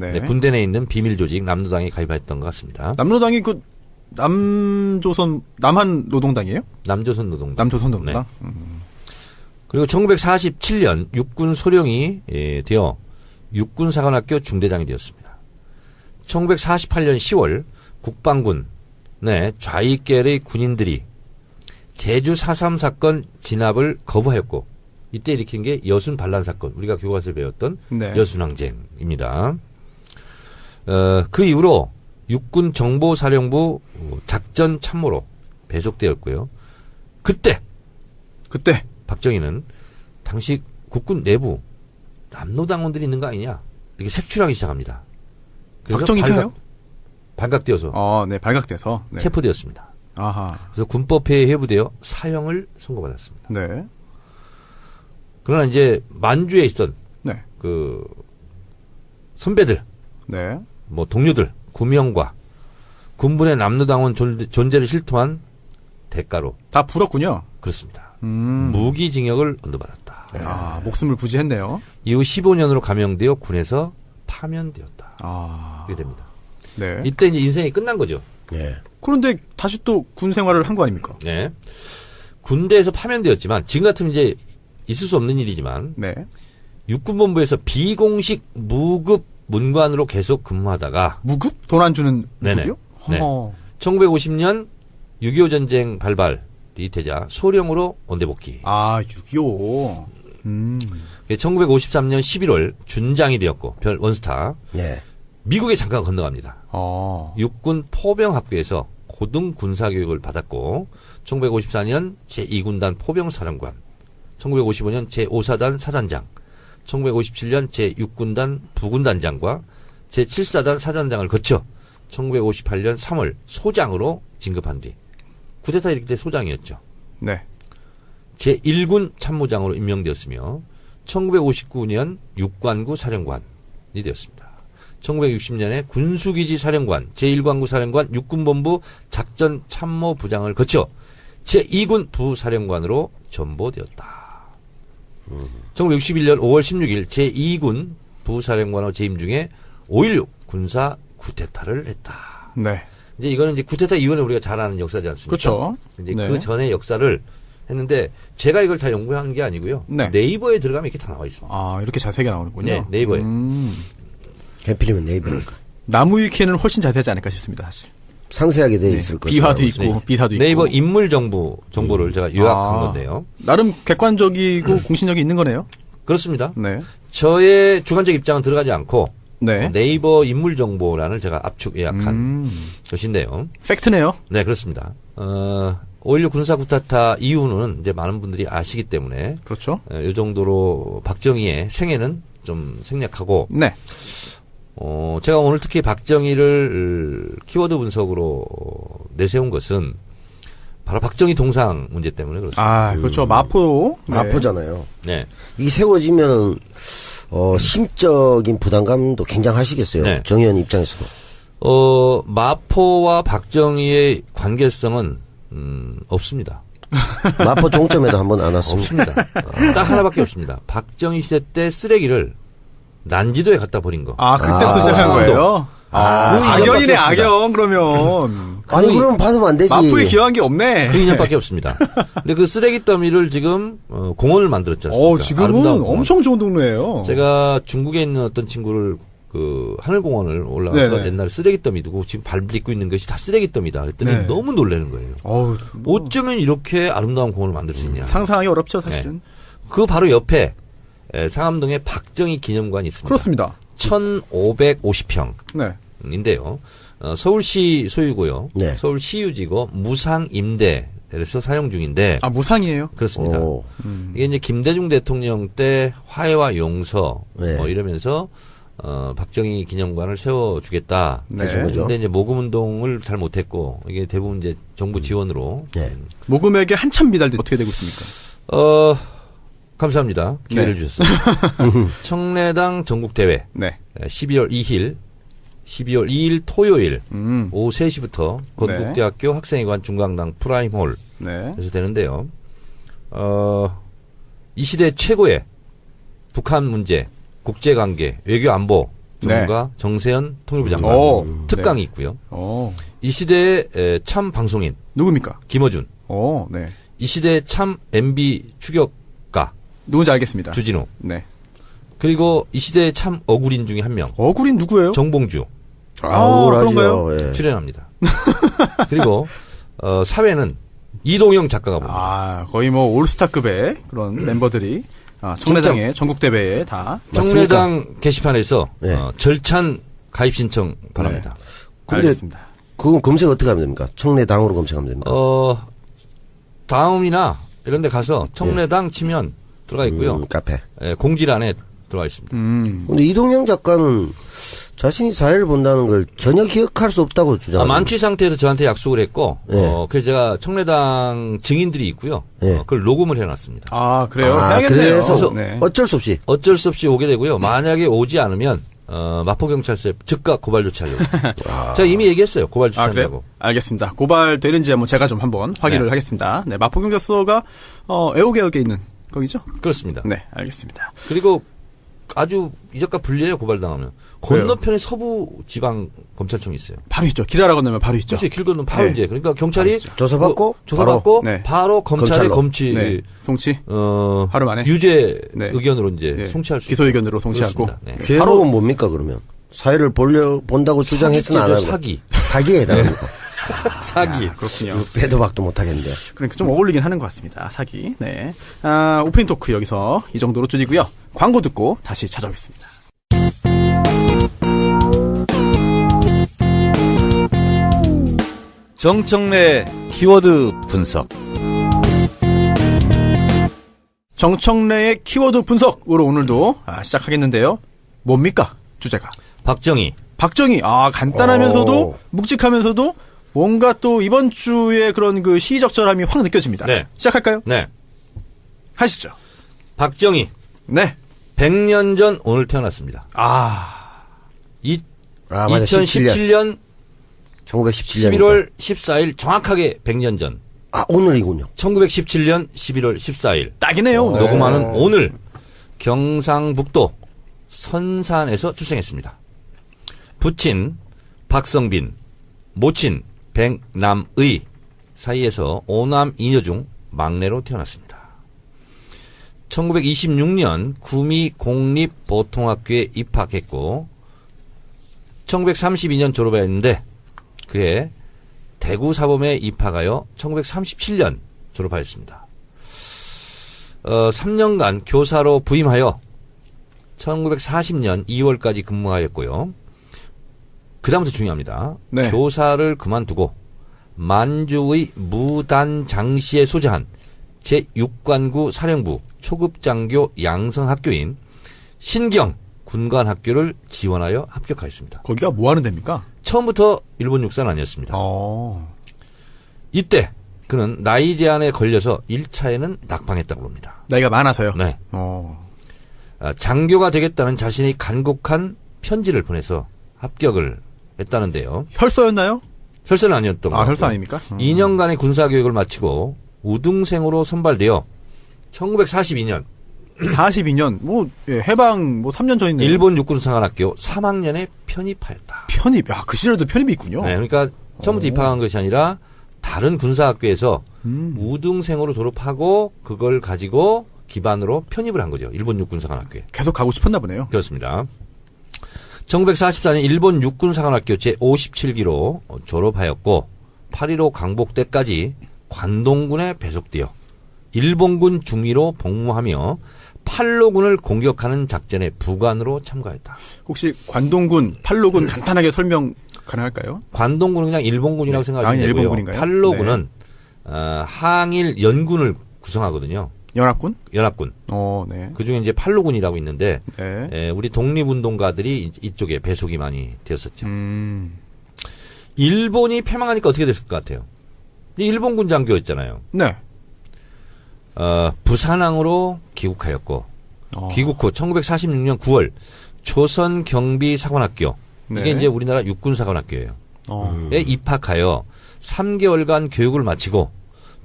네, 군대 내에 있는 비밀 조직 남노당에 가입했던 것 같습니다. 남노당이 그 남한 노동당이에요? 남조선 노동당. 남조선 노동당. 네. 그리고 1947년 육군 소령이 되어 육군사관학교 중대장이 되었습니다. 1948년 10월 국방군 내 좌익계열의 군인들이 제주 4.3 사건 진압을 거부하였고 이때 일으킨 게 여순 반란 사건 우리가 교과서에 배웠던 네. 여순항쟁입니다. 그 이후로 육군 정보사령부 작전 참모로 배속되었고요. 그때 박정희는 당시 국군 내부 남노당원들이 있는 거 아니냐 이렇게 색출하기 시작합니다. 박정희가요? 발각되어서. 네, 발각돼서 네. 체포되었습니다. 아하. 그래서 군법회에 회부되어 사형을 선고받았습니다. 네. 그러나 이제 만주에 있던 네. 그 선배들, 네. 뭐 동료들, 구명과 군부의 남노당원 존재를 실토한 대가로 다 불었군요. 그렇습니다. 무기징역을 언도받았다. 목숨을 부지했네요. 이후 15년으로 감형되어 군에서 파면되었다. 이렇게 됩니다. 네. 이때 이제 인생이 끝난 거죠. 네. 그런데 다시 또 군 생활을 한 거 아닙니까? 네. 군대에서 파면되었지만 지금 같으면 이제 있을 수 없는 일이지만 네. 육군본부에서 비공식 무급 문관으로 계속 근무하다가 무급? 돈 안 주는 무급이요? 네. 1950년 6.25 전쟁 발발이 되자 소령으로 원대 복귀. 6.25. 1953년 11월 준장이 되었고 원스타. 네. 미국에 잠깐 건너갑니다. 육군 포병학교에서 고등 군사교육을 받았고 1954년 제2군단 포병사령관, 1955년 제5사단 사단장, 1957년 제6군단 부군단장과 제7사단 사단장을 거쳐 1958년 3월 소장으로 진급한 뒤 쿠데타 일으킬 때 소장이었죠. 네. 제1군 참모장으로 임명되었으며 1959년 육관구 사령관이 되었습니다. 1960년에 군수기지 사령관, 제1관구 사령관, 육군본부 작전참모부장을 거쳐 제2군 부사령관으로 전보되었다. 1961년 5월 16일 제2군 부사령관으로 재임 중에 5.16 군사 쿠데타를 했다. 네. 이제 이거는 이제 쿠데타 이후에 우리가 잘 아는 역사지 않습니까? 그렇죠. 이제 네. 그 전의 역사를 했는데 제가 이걸 다 연구한 게 아니고요. 네. 네이버에 들어가면 이렇게 다 나와 있습니다. 이렇게 자세하게 나오는군요. 네, 네이버에. 해필이면 네이버. 나무위키에는 훨씬 자세하지 않을까 싶습니다, 사실. 상세하게 되어 있을 것이고. 비화도 있고, 네. 비사도 있고. 네이버 인물 정보를 제가 요약한 건데요. 나름 객관적이고 공신력이 있는 거네요. 그렇습니다. 네. 저의 주관적 입장은 들어가지 않고 네. 네이버 인물 정보란을 제가 압축 예약한 것인데요. 팩트네요. 네, 그렇습니다. 5.16 군사 쿠데타 이후는 이제 많은 분들이 아시기 때문에 그렇죠. 이 정도로 박정희의 생애는 좀 생략하고 네. 제가 오늘 특히 박정희를 키워드 분석으로 내세운 것은 바로 박정희 동상 문제 때문에 그렇습니다. 아, 그렇죠. 마포. 네. 마포잖아요. 네. 이 세워지면 심적인 부담감도 굉장하시겠어요. 네. 정 의원 입장에서도. 마포와 박정희의 관계성은 없습니다. 마포 종점에도 한번 안 왔습니다. 없습니다. 딱 하나밖에 없습니다. 박정희 시대 때 쓰레기를 난지도에 갖다 버린 거. 아, 그때부터 시작한 거예요? 악연이네, 악연, 그러면. 아니, 그러면 받으면 안 되지. 마포에 기여한 게 없네. 그 인연밖에 없습니다. 근데 그 쓰레기 더미를 지금, 공원을 만들었지 않습니까? 지금은 엄청 좋은 동네예요. 제가 중국에 있는 어떤 친구를 하늘공원을 올라가서 네네. 옛날 쓰레기 더미 두고 지금 밟고 있는 것이 다 쓰레기 더미다. 그랬더니 네. 너무 놀라는 거예요. 어쩌면 이렇게 아름다운 공원을 만들 수 있냐. 상상하기 어렵죠, 사실은. 네. 그 바로 옆에 상암동에 박정희 기념관이 있습니다. 그렇습니다. 1,550평인데요. 서울시 소유고요. 네. 서울시유지고 무상 임대에서 사용 중인데. 아, 무상이에요? 그렇습니다. 이게 이제 김대중 대통령 때 화해와 용서 네. 이러면서 박정희 기념관을 세워주겠다. 네. 해준 거죠. 근데 이제 모금 운동을 잘 못했고 이게 대부분 이제 정부 지원으로. 네. 모금액이 한참 미달돼 어떻게 되고 있습니까? 감사합니다. 기회를 네. 주셨어요. 청래당 전국대회. 네. 12월 2일 토요일 오후 3시부터 건국대학교 학생회관 중강당 프라임홀에서 네. 되는데요. 이 시대 최고의 북한 문제, 국제관계, 외교안보 전문가 네. 정세현 통일부 장관 특강이 있고요. 이 시대의 참 방송인 누굽니까? 김어준. 네. 이 시대의 참 MB 추격가 누군지 알겠습니다. 주진우. 네. 그리고 이 시대의 참 어구린 중에 한 명. 어구린 누구예요? 정봉주. 그런가요? 예. 출연합니다. 그리고 사회는 이동영 작가가 봅니다. 거의 뭐 올스타급의 그런 member들이 청래당의 전국대회에 다. 청래당 맞습니까? 게시판에서 네. 절찬 가입 신청 바랍니다. 네. 알겠습니다. 그건 검색 어떻게 하면 됩니까? 청래당으로 검색하면 됩니까? 다음이나 이런 데 가서 청래당 치면 들어가 있고요. 카페. 예, 공지란에 들어가 있습니다. 근데 이동영 작가는 자신이 사회를 본다는 걸 전혀 기억할 수 없다고 주장합니다. 만취 상태에서 저한테 약속을 했고, 네. 그래서 제가 청래당 증인들이 있고요. 네. 그걸 녹음을 해놨습니다. 그래요? 해야겠네요. 그래서 네. 어쩔 수 없이 오게 되고요. 만약에 오지 않으면 마포경찰서에 즉각 고발 조치하려고. 제가 이미 얘기했어요. 고발 조치하려고. 알겠습니다. 고발되는지 한번 제가 좀 한번 확인을 네. 하겠습니다. 네, 마포경찰서가 애호개역에 있는 거기죠? 그렇습니다. 네, 알겠습니다. 그리고 아주 이적과 불리해요. 고발당하면. 건너편에 서부지방검찰청이 있어요. 바로 있죠. 길 하나 건너면 바로 있죠. 그렇지. 길 건너면 바로 네. 이제. 그러니까 경찰이 조사받고 바로 검찰의 송치. 하루 만에 유죄 의견으로 이제 송치할 수 기소 의견으로 송치하고. 네. 죄로는 뭡니까 그러면? 사회를 본다고 주장했으나 안 하고. 사기에 해당합니다. 사기. 그렇군요. 빼도 박도 못하겠는데. 그러니까 좀 어울리긴 하는 것 같습니다. 사기. 네. 오프닝 토크 여기서 이 정도로 줄이고요. 광고 듣고 다시 찾아오겠습니다. 정청래 키워드 분석. 정청래의 키워드 분석으로 오늘도 시작하겠는데요. 뭡니까? 주제가. 박정희. 간단하면서도 묵직하면서도 뭔가 또 이번 주에 그런 그 시의적절함이 확 느껴집니다. 네. 시작할까요? 네. 하시죠. 박정희. 네. 100년 전 오늘 태어났습니다. 2017년 11월 14일 정확하게 100년 전. 오늘이군요. 1917년 11월 14일. 딱이네요. 녹음하는 오늘 경상북도 선산에서 출생했습니다. 부친 박성빈, 모친 백남의 사이에서 5남 2녀 중 막내로 태어났습니다. 1926년 구미 공립보통학교에 입학했고 1932년 졸업했는데 그해 대구사범에 입학하여 1937년 졸업하였습니다. 3년간 교사로 부임하여 1940년 2월까지 근무하였고요. 그 다음부터 중요합니다. 네. 교사를 그만두고 만주의 무단장시에 소재한 제6관구 사령부 초급장교 양성학교인 신경 군관학교를 지원하여 합격하였습니다. 거기가 뭐 하는 데입니까? 처음부터 일본 육사는 아니었습니다. 이때 그는 나이 제한에 걸려서 1차에는 낙방했다고 합니다. 나이가 많아서요? 네. 장교가 되겠다는 자신이 간곡한 편지를 보내서 합격을 했다는데요. 혈서였나요? 혈서는 아니었던 거예요. 혈서 아닙니까? 2년간의 군사교육을 마치고 우등생으로 선발되어 1942년 42년 해방 3년 전이네요. 일본 육군사관학교 3학년에 편입하였다. 편입. 야, 그 시절에도 편입이 있군요. 네, 그러니까 처음부터 입학한 것이 아니라 다른 군사학교에서 우등생으로 졸업하고 그걸 가지고 기반으로 편입을 한 거죠. 일본 육군사관학교에. 계속 가고 싶었나 보네요. 그렇습니다. 1944년 일본 육군사관학교 제57기로 졸업하였고 8.15 광복 때까지 관동군에 배속되어 일본군 중위로 복무하며 팔로군을 공격하는 작전에 부관으로 참가했다. 혹시 관동군, 팔로군 간단하게 설명 가능할까요? 관동군은 그냥 일본군이라고 생각하시면 되고요. 일본군인가요? 팔로군은 항일 연군을 구성하거든요. 연합군? 연합군. 네. 그중에 이제 팔로군이라고 있는데 네. 우리 독립운동가들이 이쪽에 배속이 많이 되었었죠. 일본이 패망하니까 어떻게 됐을 것 같아요? 일본군 장교였잖아요. 네. 부산항으로 귀국하였고 귀국 후 1946년 9월 조선경비사관학교 네. 이게 이제 우리나라 육군사관학교예요. 에 입학하여 3개월간 교육을 마치고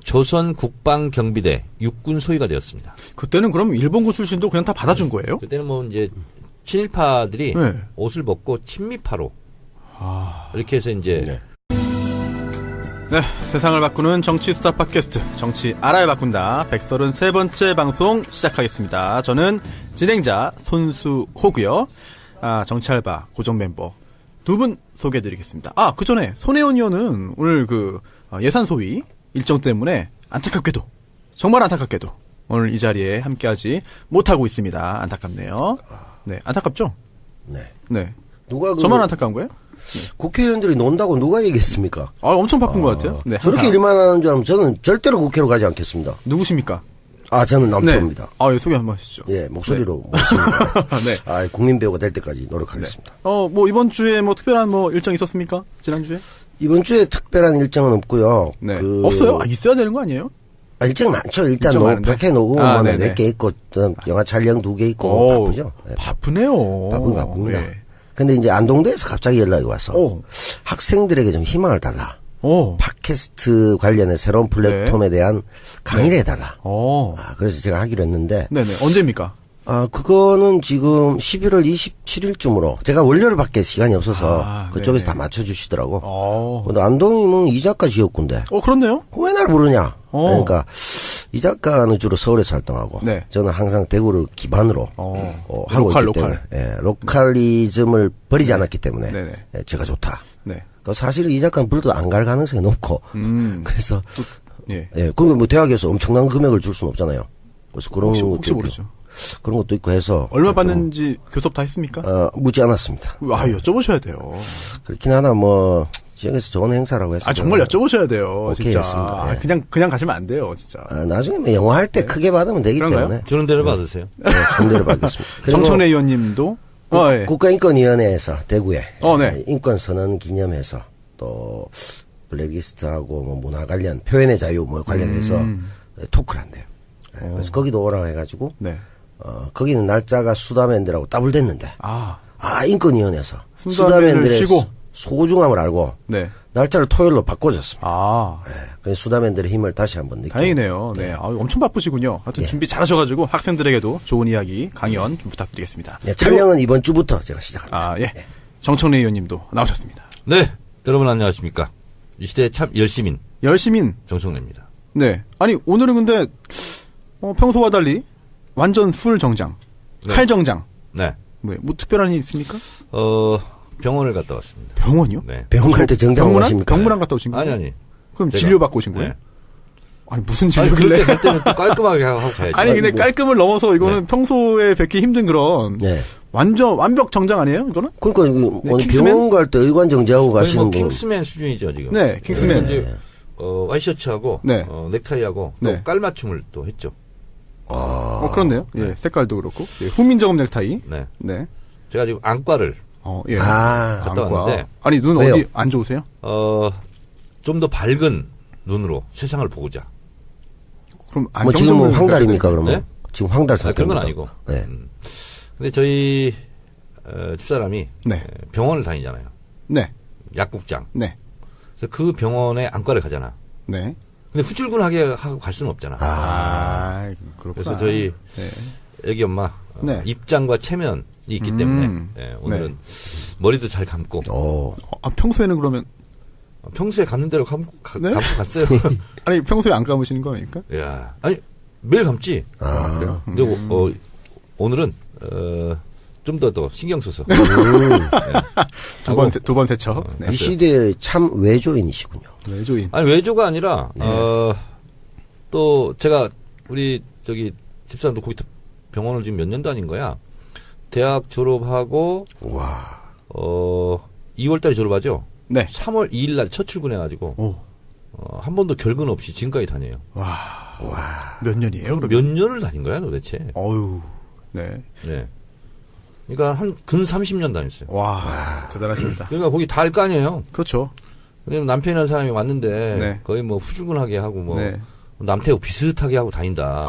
조선국방경비대 육군 소위가 되었습니다. 그때는 그럼 일본군 출신도 그냥 다 받아준 거예요? 그때는 뭐 이제 친일파들이 네. 옷을 벗고 친미파로 이렇게 해서 이제 네, 세상을 바꾸는 정치 수다 팟캐스트 정치 알아야 바꾼다 133번째 방송 시작하겠습니다. 저는 진행자 손수호고요. 정치 알바 고정 멤버 두 분 소개해드리겠습니다. 그 전에 손혜원 의원은 오늘 예산 소위 일정 때문에 안타깝게도 정말 안타깝게도 오늘 이 자리에 함께하지 못하고 있습니다. 안타깝네요. 네, 안타깝죠? 네. 누가 저만 안타까운 거예요? 국회의원들이 논다고 누가 얘기했습니까? 엄청 바쁜 것 같아요. 네, 저렇게 일만 하는 줄 알면 저는 절대로 국회로 가지 않겠습니다. 누구십니까? 저는 남편입니다. 예, 소개 한번 하시죠. 예, 목소리로 모십니다. 네. 국민 배우가 될 때까지 노력하겠습니다. 뭐 이번 주에 뭐 특별한 일정 있었습니까? 지난주에? 이번 주에 특별한 일정은 없고요. 네. 없어요? 있어야 되는 거 아니에요? 일정 많죠. 일단 밖에 녹음 몇 개 있고 영화 촬영 2개 있고 바쁘죠. 네. 바쁘네요. 바쁩니다. 근데 이제 안동대에서 갑자기 연락이 와서 학생들에게 좀 희망을 달라. 팟캐스트 관련해 새로운 플랫폼에 대한 강의를 해달라. 그래서 제가 하기로 했는데. 네네. 언제입니까? 그거는 지금 11월 27일쯤으로 제가 월요일밖에 시간이 없어서 그쪽에서 다 맞춰주시더라고. 근데 안동이면 이 작가 지역군데. 그렇네요. 왜 나를 부르냐? 그러니까 이 작가는 주로 서울에서 활동하고 저는 항상 대구를 기반으로 하고 있기 때문에 로컬리즘을 버리지 않았기 때문에 제가 좋다. 사실 이 작가는 불도 안 갈 가능성이 높고 그래서 그리고 뭐 대학에서 엄청난 금액을 줄 수는 없잖아요. 그래서 그런 혹시 모르죠. 그런 것도 있고 해서 얼마 받는지 교섭 다 했습니까? 묻지 않았습니다. 여쭤보셔야 돼요. 그렇긴 하나 뭐 지역에서 좋은 행사라고 해서 정말 여쭤보셔야 돼요. 오케이 진짜. 했습니다. 그냥 가시면 안 돼요, 진짜. 나중에 뭐 영화 할 때 크게 받으면 되기 그런가요? 때문에 주는 대로 받으세요. 주는 대로 받겠습니다. 정청래 의원님도 국가인권위원회에서 대구에 네. 인권선언 기념해서 또 블랙리스트하고 뭐 문화 관련 표현의 자유 뭐 관련해서 토크를 한대요. 그래서 거기도 오라고 해가지고 거기는 날짜가 수다맨들하고 따블됐는데 인권위원회에서 수다맨들의 소중함을 알고 날짜를 토요일로 바꿔줬습니다. 그래서 수다맨들의 힘을 다시 한번 느끼고. 다행이네요. 네. 엄청 바쁘시군요. 하여튼 준비 잘하셔가지고 학생들에게도 좋은 이야기 강연 좀 부탁드리겠습니다. 촬영은 이번 주부터 제가 시작합니다. 정청래 의원님도 나오셨습니다. 네, 여러분 안녕하십니까? 이 시대의 참 열시민 정청래입니다. 네. 아니 오늘은 근데 평소와 달리 완전 풀 정장, 칼 정장. 네. 뭐 특별한 일 있습니까? 병원을 갔다 왔습니다. 병원이요? 네. 병원 갈 때 정장 하십니까? 병문안 갔다 오신 거예요? 아니. 그럼 진료 받고 오신 거예요? 네. 아니 무슨 진료길래? 그럴 때는 또 깔끔하게 하고 가야지. 아니 근데 깔끔을 넘어서 이거는 평소에 뵙기 힘든 그런 완전 완벽 정장 아니에요? 이거는? 그러니까 오늘 병원 갈 때 의관 정지하고 가시는 분. 킹스맨 수준이죠 지금. 네, 킹스맨. 이제 와이셔츠하고 넥타이하고 또 깔맞춤을 또 했죠. 그렇네요. 예, 색깔도 그렇고 후민정음 넥타이. 네. 제가 지금 안과를 갔다 안과. 왔는데. 아니 눈 왜요? 어디 안 좋으세요? 좀 더 밝은 눈으로 세상을 보고자. 그럼 뭐 지금 황달입니까 그러면? 네? 지금 황달 상태. 그런 건 아니고. 네. 근데 저희 집사람이 병원을 다니잖아요. 네. 약국장. 네. 그래서 그 병원에 안과를 가잖아. 네. 근데 후줄근하게 하고 갈 수는 없잖아. 그렇구나. 그래서 저희 애기 엄마 입장과 체면이 있기 때문에 오늘은 머리도 잘 감고. 평소에는 그러면 평소에 감는 대로 감고 갔어요. 아니 평소에 안 감으시는 거니까? 야, 아니 매일 감지. 그래요? 근데 오늘은 좀 더 신경 써서 두 번 세척. 이 시대에 참 외조인이시군요. 외조인. 아니 외조가 아니라 또 제가 우리 저기 집사람도 거기 병원을 지금 몇 년 다닌 거야. 대학 졸업하고 2월달에 졸업하죠. 네. 3월 2일 날 첫 출근해가지고 한 번도 결근 없이 지금까지 다녀요. 와. 몇 년이에요? 그러면? 몇 년을 다닌 거야 도대체? 네. 그러니까 근 30년 다녔어요. 와. 대단하십니다. 그러니까 거기 다 알 거 아니에요. 그렇죠. 왜냐면 남편이라는 사람이 왔는데 거의 뭐 후줄근하게 하고 남태하고 비슷하게 하고 다닌다.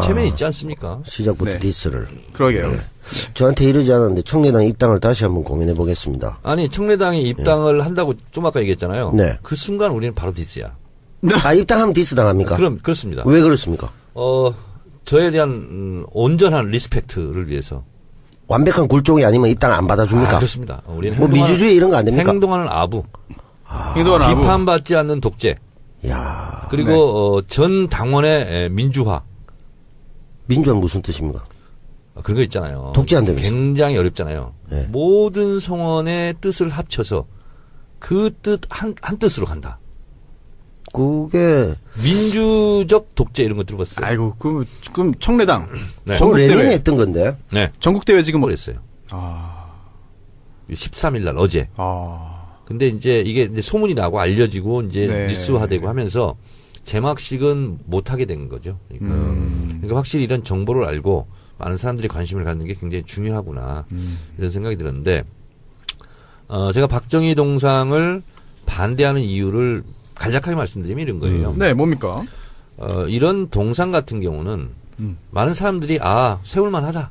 체면이 있지 않습니까? 시작부터 디스를. 그러게요. 저한테 이러지 않았는데 청래당 입당을 다시 한번 고민해 보겠습니다. 아니 청래당이 입당을 한다고 좀 아까 얘기했잖아요. 그 순간 우리는 바로 디스야. 입당하면 디스 당합니까? 그렇습니다. 왜 그렇습니까? 저에 대한 온전한 리스펙트를 위해서. 완벽한 굴종이 아니면 입당 안 받아줍니까? 그렇습니다. 우리는 뭐 민주주의 이런 거 안 됩니까? 행동하는 아부. 비판받지 않는 독재. 그리고 전 당원의 민주화. 민주화는 무슨 뜻입니까? 그런 거 있잖아요. 독재한다면서. 굉장히 어렵잖아요. 모든 성원의 뜻을 합쳐서 그 뜻 한 뜻으로 간다. 그게 민주적 독재 이런 거 들어봤어요. 아이고 그럼 청래당. 레닌이 했던 건데. 전국 대회 지금 했어요. 13일 날 어제. 근데 이제 이게 이제 소문이 나고 알려지고 이제 뉴스화되고 하면서 제막식은 못 하게 된 거죠. 그러니까 확실히 이런 정보를 알고 많은 사람들이 관심을 갖는 게 굉장히 중요하구나 이런 생각이 들었는데 제가 박정희 동상을 반대하는 이유를 간략하게 말씀드리면 이런 거예요. 네, 뭡니까? 이런 동상 같은 경우는 많은 사람들이 세울만 하다.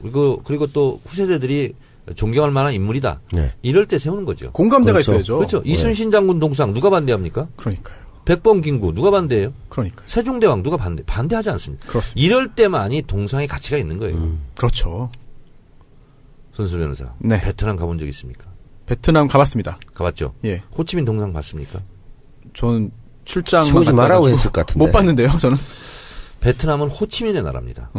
그리고 또 후세대들이 존경할 만한 인물이다. 이럴 때 세우는 거죠. 공감대가 있어야죠. 그렇죠. 이순신 장군 동상 누가 반대합니까? 그러니까요. 백범 김구 누가 반대해요? 그러니까. 세종대왕 누가 반대하지 않습니다. 그렇습니다. 이럴 때만이 동상의 가치가 있는 거예요. 그렇죠. 손수 변호사. 베트남 가본 적 있습니까? 베트남 가봤습니다. 가봤죠. 예. 호치민 동상 봤습니까? 전 출장 세우지 말라고 했을 것 같은데. 못 봤는데요, 저는. 베트남은 호치민의 나라입니다.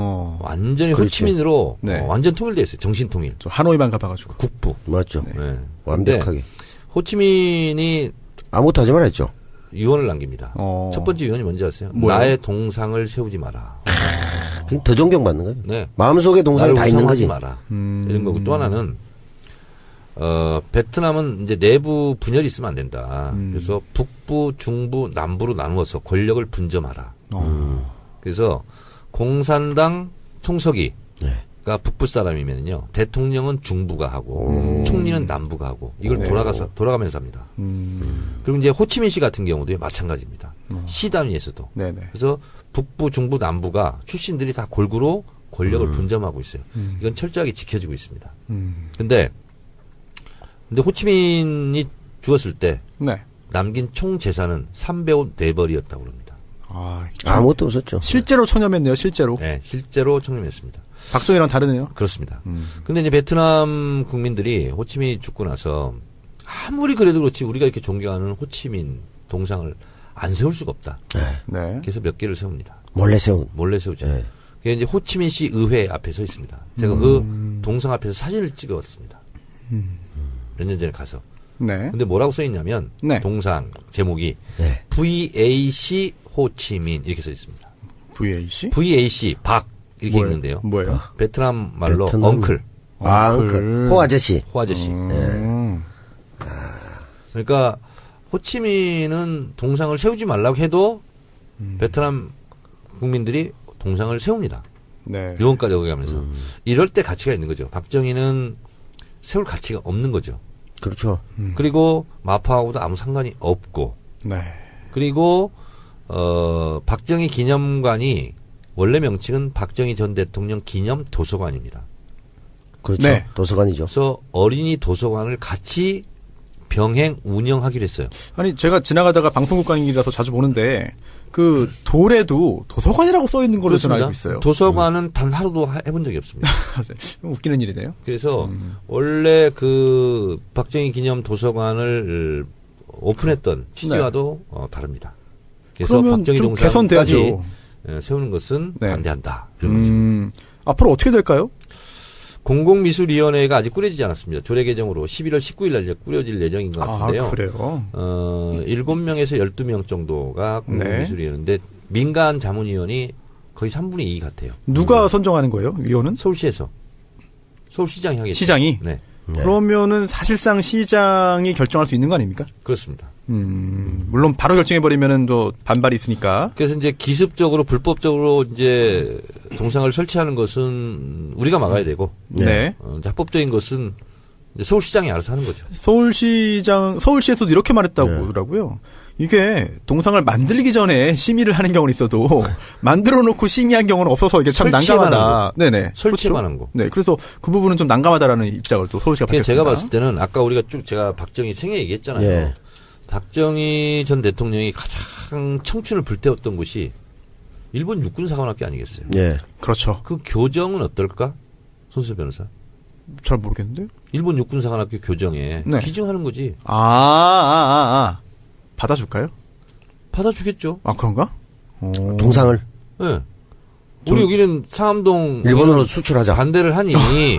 완전히 호치민으로 완전 통일되어 있어요. 정신 통일. 저 하노이만 가봐가지고. 국부. 맞죠. 완벽하게. 호치민이 아무것도 하지 말았죠. 유언을 남깁니다. 첫 번째 유언이 뭔지 아세요? 뭐요? 나의 동상을 세우지 마라. 더 존경받는 거예요. 네. 마음속에 동상이 다 있는 거지. 마라. 이런 거고 또 하나는 베트남은 이제 내부 분열이 있으면 안 된다. 그래서 북부, 중부, 남부로 나누어서 권력을 분점하라. 그래서 공산당 총서기가 북부 사람이면요 대통령은 중부가 하고 총리는 남부가 하고 이걸 돌아가면서 합니다. 그리고 이제 호치민시 같은 경우도 마찬가지입니다. 시 단위에서도. 그래서 북부, 중부, 남부가 출신들이 다 골고루 권력을 분점하고 있어요. 이건 철저하게 지켜지고 있습니다. 근데 호치민이 죽었을 때 남긴 총 재산은 300억 네벌이었다고 합니다. 아무것도 없었죠. 실제로 초념했네요, 실제로. 네, 실제로 청렴했습니다. 박정희랑 다르네요. 그렇습니다. 근데 이제 베트남 국민들이 호치민이 죽고 나서 아무리 그래도 그렇지 우리가 이렇게 존경하는 호치민 동상을 안 세울 수가 없다. 그래서 몇 개를 세웁니다. 몰래 세우죠. 그게 이제 호치민시 의회 앞에 서 있습니다. 제가 그 동상 앞에서 사진을 찍어왔습니다. 몇 년 전에 가서. 네. 근데 뭐라고 써 있냐면 네. 동상 제목이 네. VAC 호치민 이렇게 써 있습니다. VAC? VAC 박 이렇게 있는데요. 뭐예요? 베트남 말로 엉클. 엉클. 호 아저씨. 호 아저씨. 네. 그러니까 호치민은 동상을 세우지 말라고 해도 베트남 국민들이 동상을 세웁니다. 네. 유언까지 오게 하면서. 이럴 때 가치가 있는 거죠. 박정희는 세울 가치가 없는 거죠. 그렇죠. 그리고 마파하고도 아무 상관이 없고. 네. 그리고 박정희 기념관이 원래 명칭은 박정희 전 대통령 기념 도서관입니다. 그렇죠. 네. 도서관이죠. 그래서 어린이 도서관을 같이 병행 운영하기로 했어요. 아니 제가 지나가다가 방송국관이라서 자주 보는데 그 돌에도 도서관이라고 써 있는 걸로 저는 알고 있어요. 도서관은 단 하루도 해본 적이 없습니다. 웃기는 일이네요. 그래서 원래 그 박정희 기념 도서관을 오픈했던 취지와도 네. 다릅니다. 그래서 박정희 동상까지 세우는 것은 네. 반대한다. 이런 거죠. 앞으로 어떻게 될까요? 공공미술위원회가 아직 꾸려지지 않았습니다. 조례 개정으로 11월 19일 날 꾸려질 예정인 것 같은데요. 아, 그래요? 7명에서 12명 정도가 공공미술위원회인데 네. 민간 자문위원이 거의 3분의 2 같아요. 누가 선정하는 거예요? 위원은? 서울시에서. 서울시장이 하겠죠. 시장이? 네. 그러면은 사실상 시장이 결정할 수 있는 거 아닙니까? 그렇습니다. 물론 바로 결정해버리면은 또 반발이 있으니까. 그래서 이제 기습적으로 불법적으로 이제 동상을 설치하는 것은 우리가 막아야 되고. 네. 합법적인 것은 이제 서울시장이 알아서 하는 거죠. 서울시에서도 이렇게 말했다고 하더라고요. 이게 동상을 만들기 전에 심의를 하는 경우는 있어도 만들어 놓고 심의한 경우는 없어서 이게 참 난감하다. 네네. 설치만 한 거. 네. 그래서 그 부분은 좀 난감하다라는 입장을 또 서울시가 밝혔습니다. 제가 봤을 때는 아까 우리가 쭉 제가 박정희 생애 얘기했잖아요. 네. 박정희 전 대통령이 가장 청춘을 불태웠던 곳이 일본 육군사관학교 아니겠어요? 네. 그렇죠. 그 교정은 어떨까? 손수 변호사. 잘 모르겠는데요. 일본 육군사관학교 교정에 네. 기증하는 거지. 받아줄까요? 받아주겠죠. 아, 그런가? 동상을? 네. 우리 여기는 상암동. 일본으로 수출하자. 반대를 하니. 네.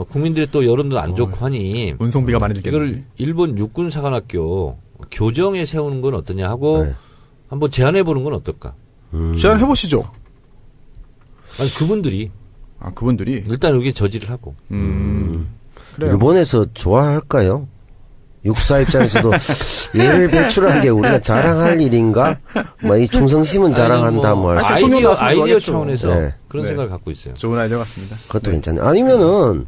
국민들의 또 여론도 안 좋고 하니. 운송비가 많이 들겠네. 이걸 일본 육군사관학교 교정에 세우는 건 어떠냐 하고 네. 한번 제안해보는 건 어떨까? 제안해보시죠. 아니, 그분들이. 그분들이? 일단 여기 저지를 하고. 그래요. 일본에서 좋아할까요? 육사 입장에서도 얘를 배출한 게 우리가 자랑할 일인가? 뭐 이 충성심은 자랑한다 뭐. 아이디어 차원에서 네. 그런 네. 생각을 갖고 있어요. 좋은 아이디어 같습니다. 그것도 네. 괜찮네요. 아니면은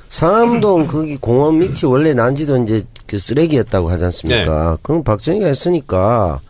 상암동 거기 공원 밑이 원래 난지도 이제 그 쓰레기였다고 하지 않습니까? 네. 그럼 박정희가 했으니까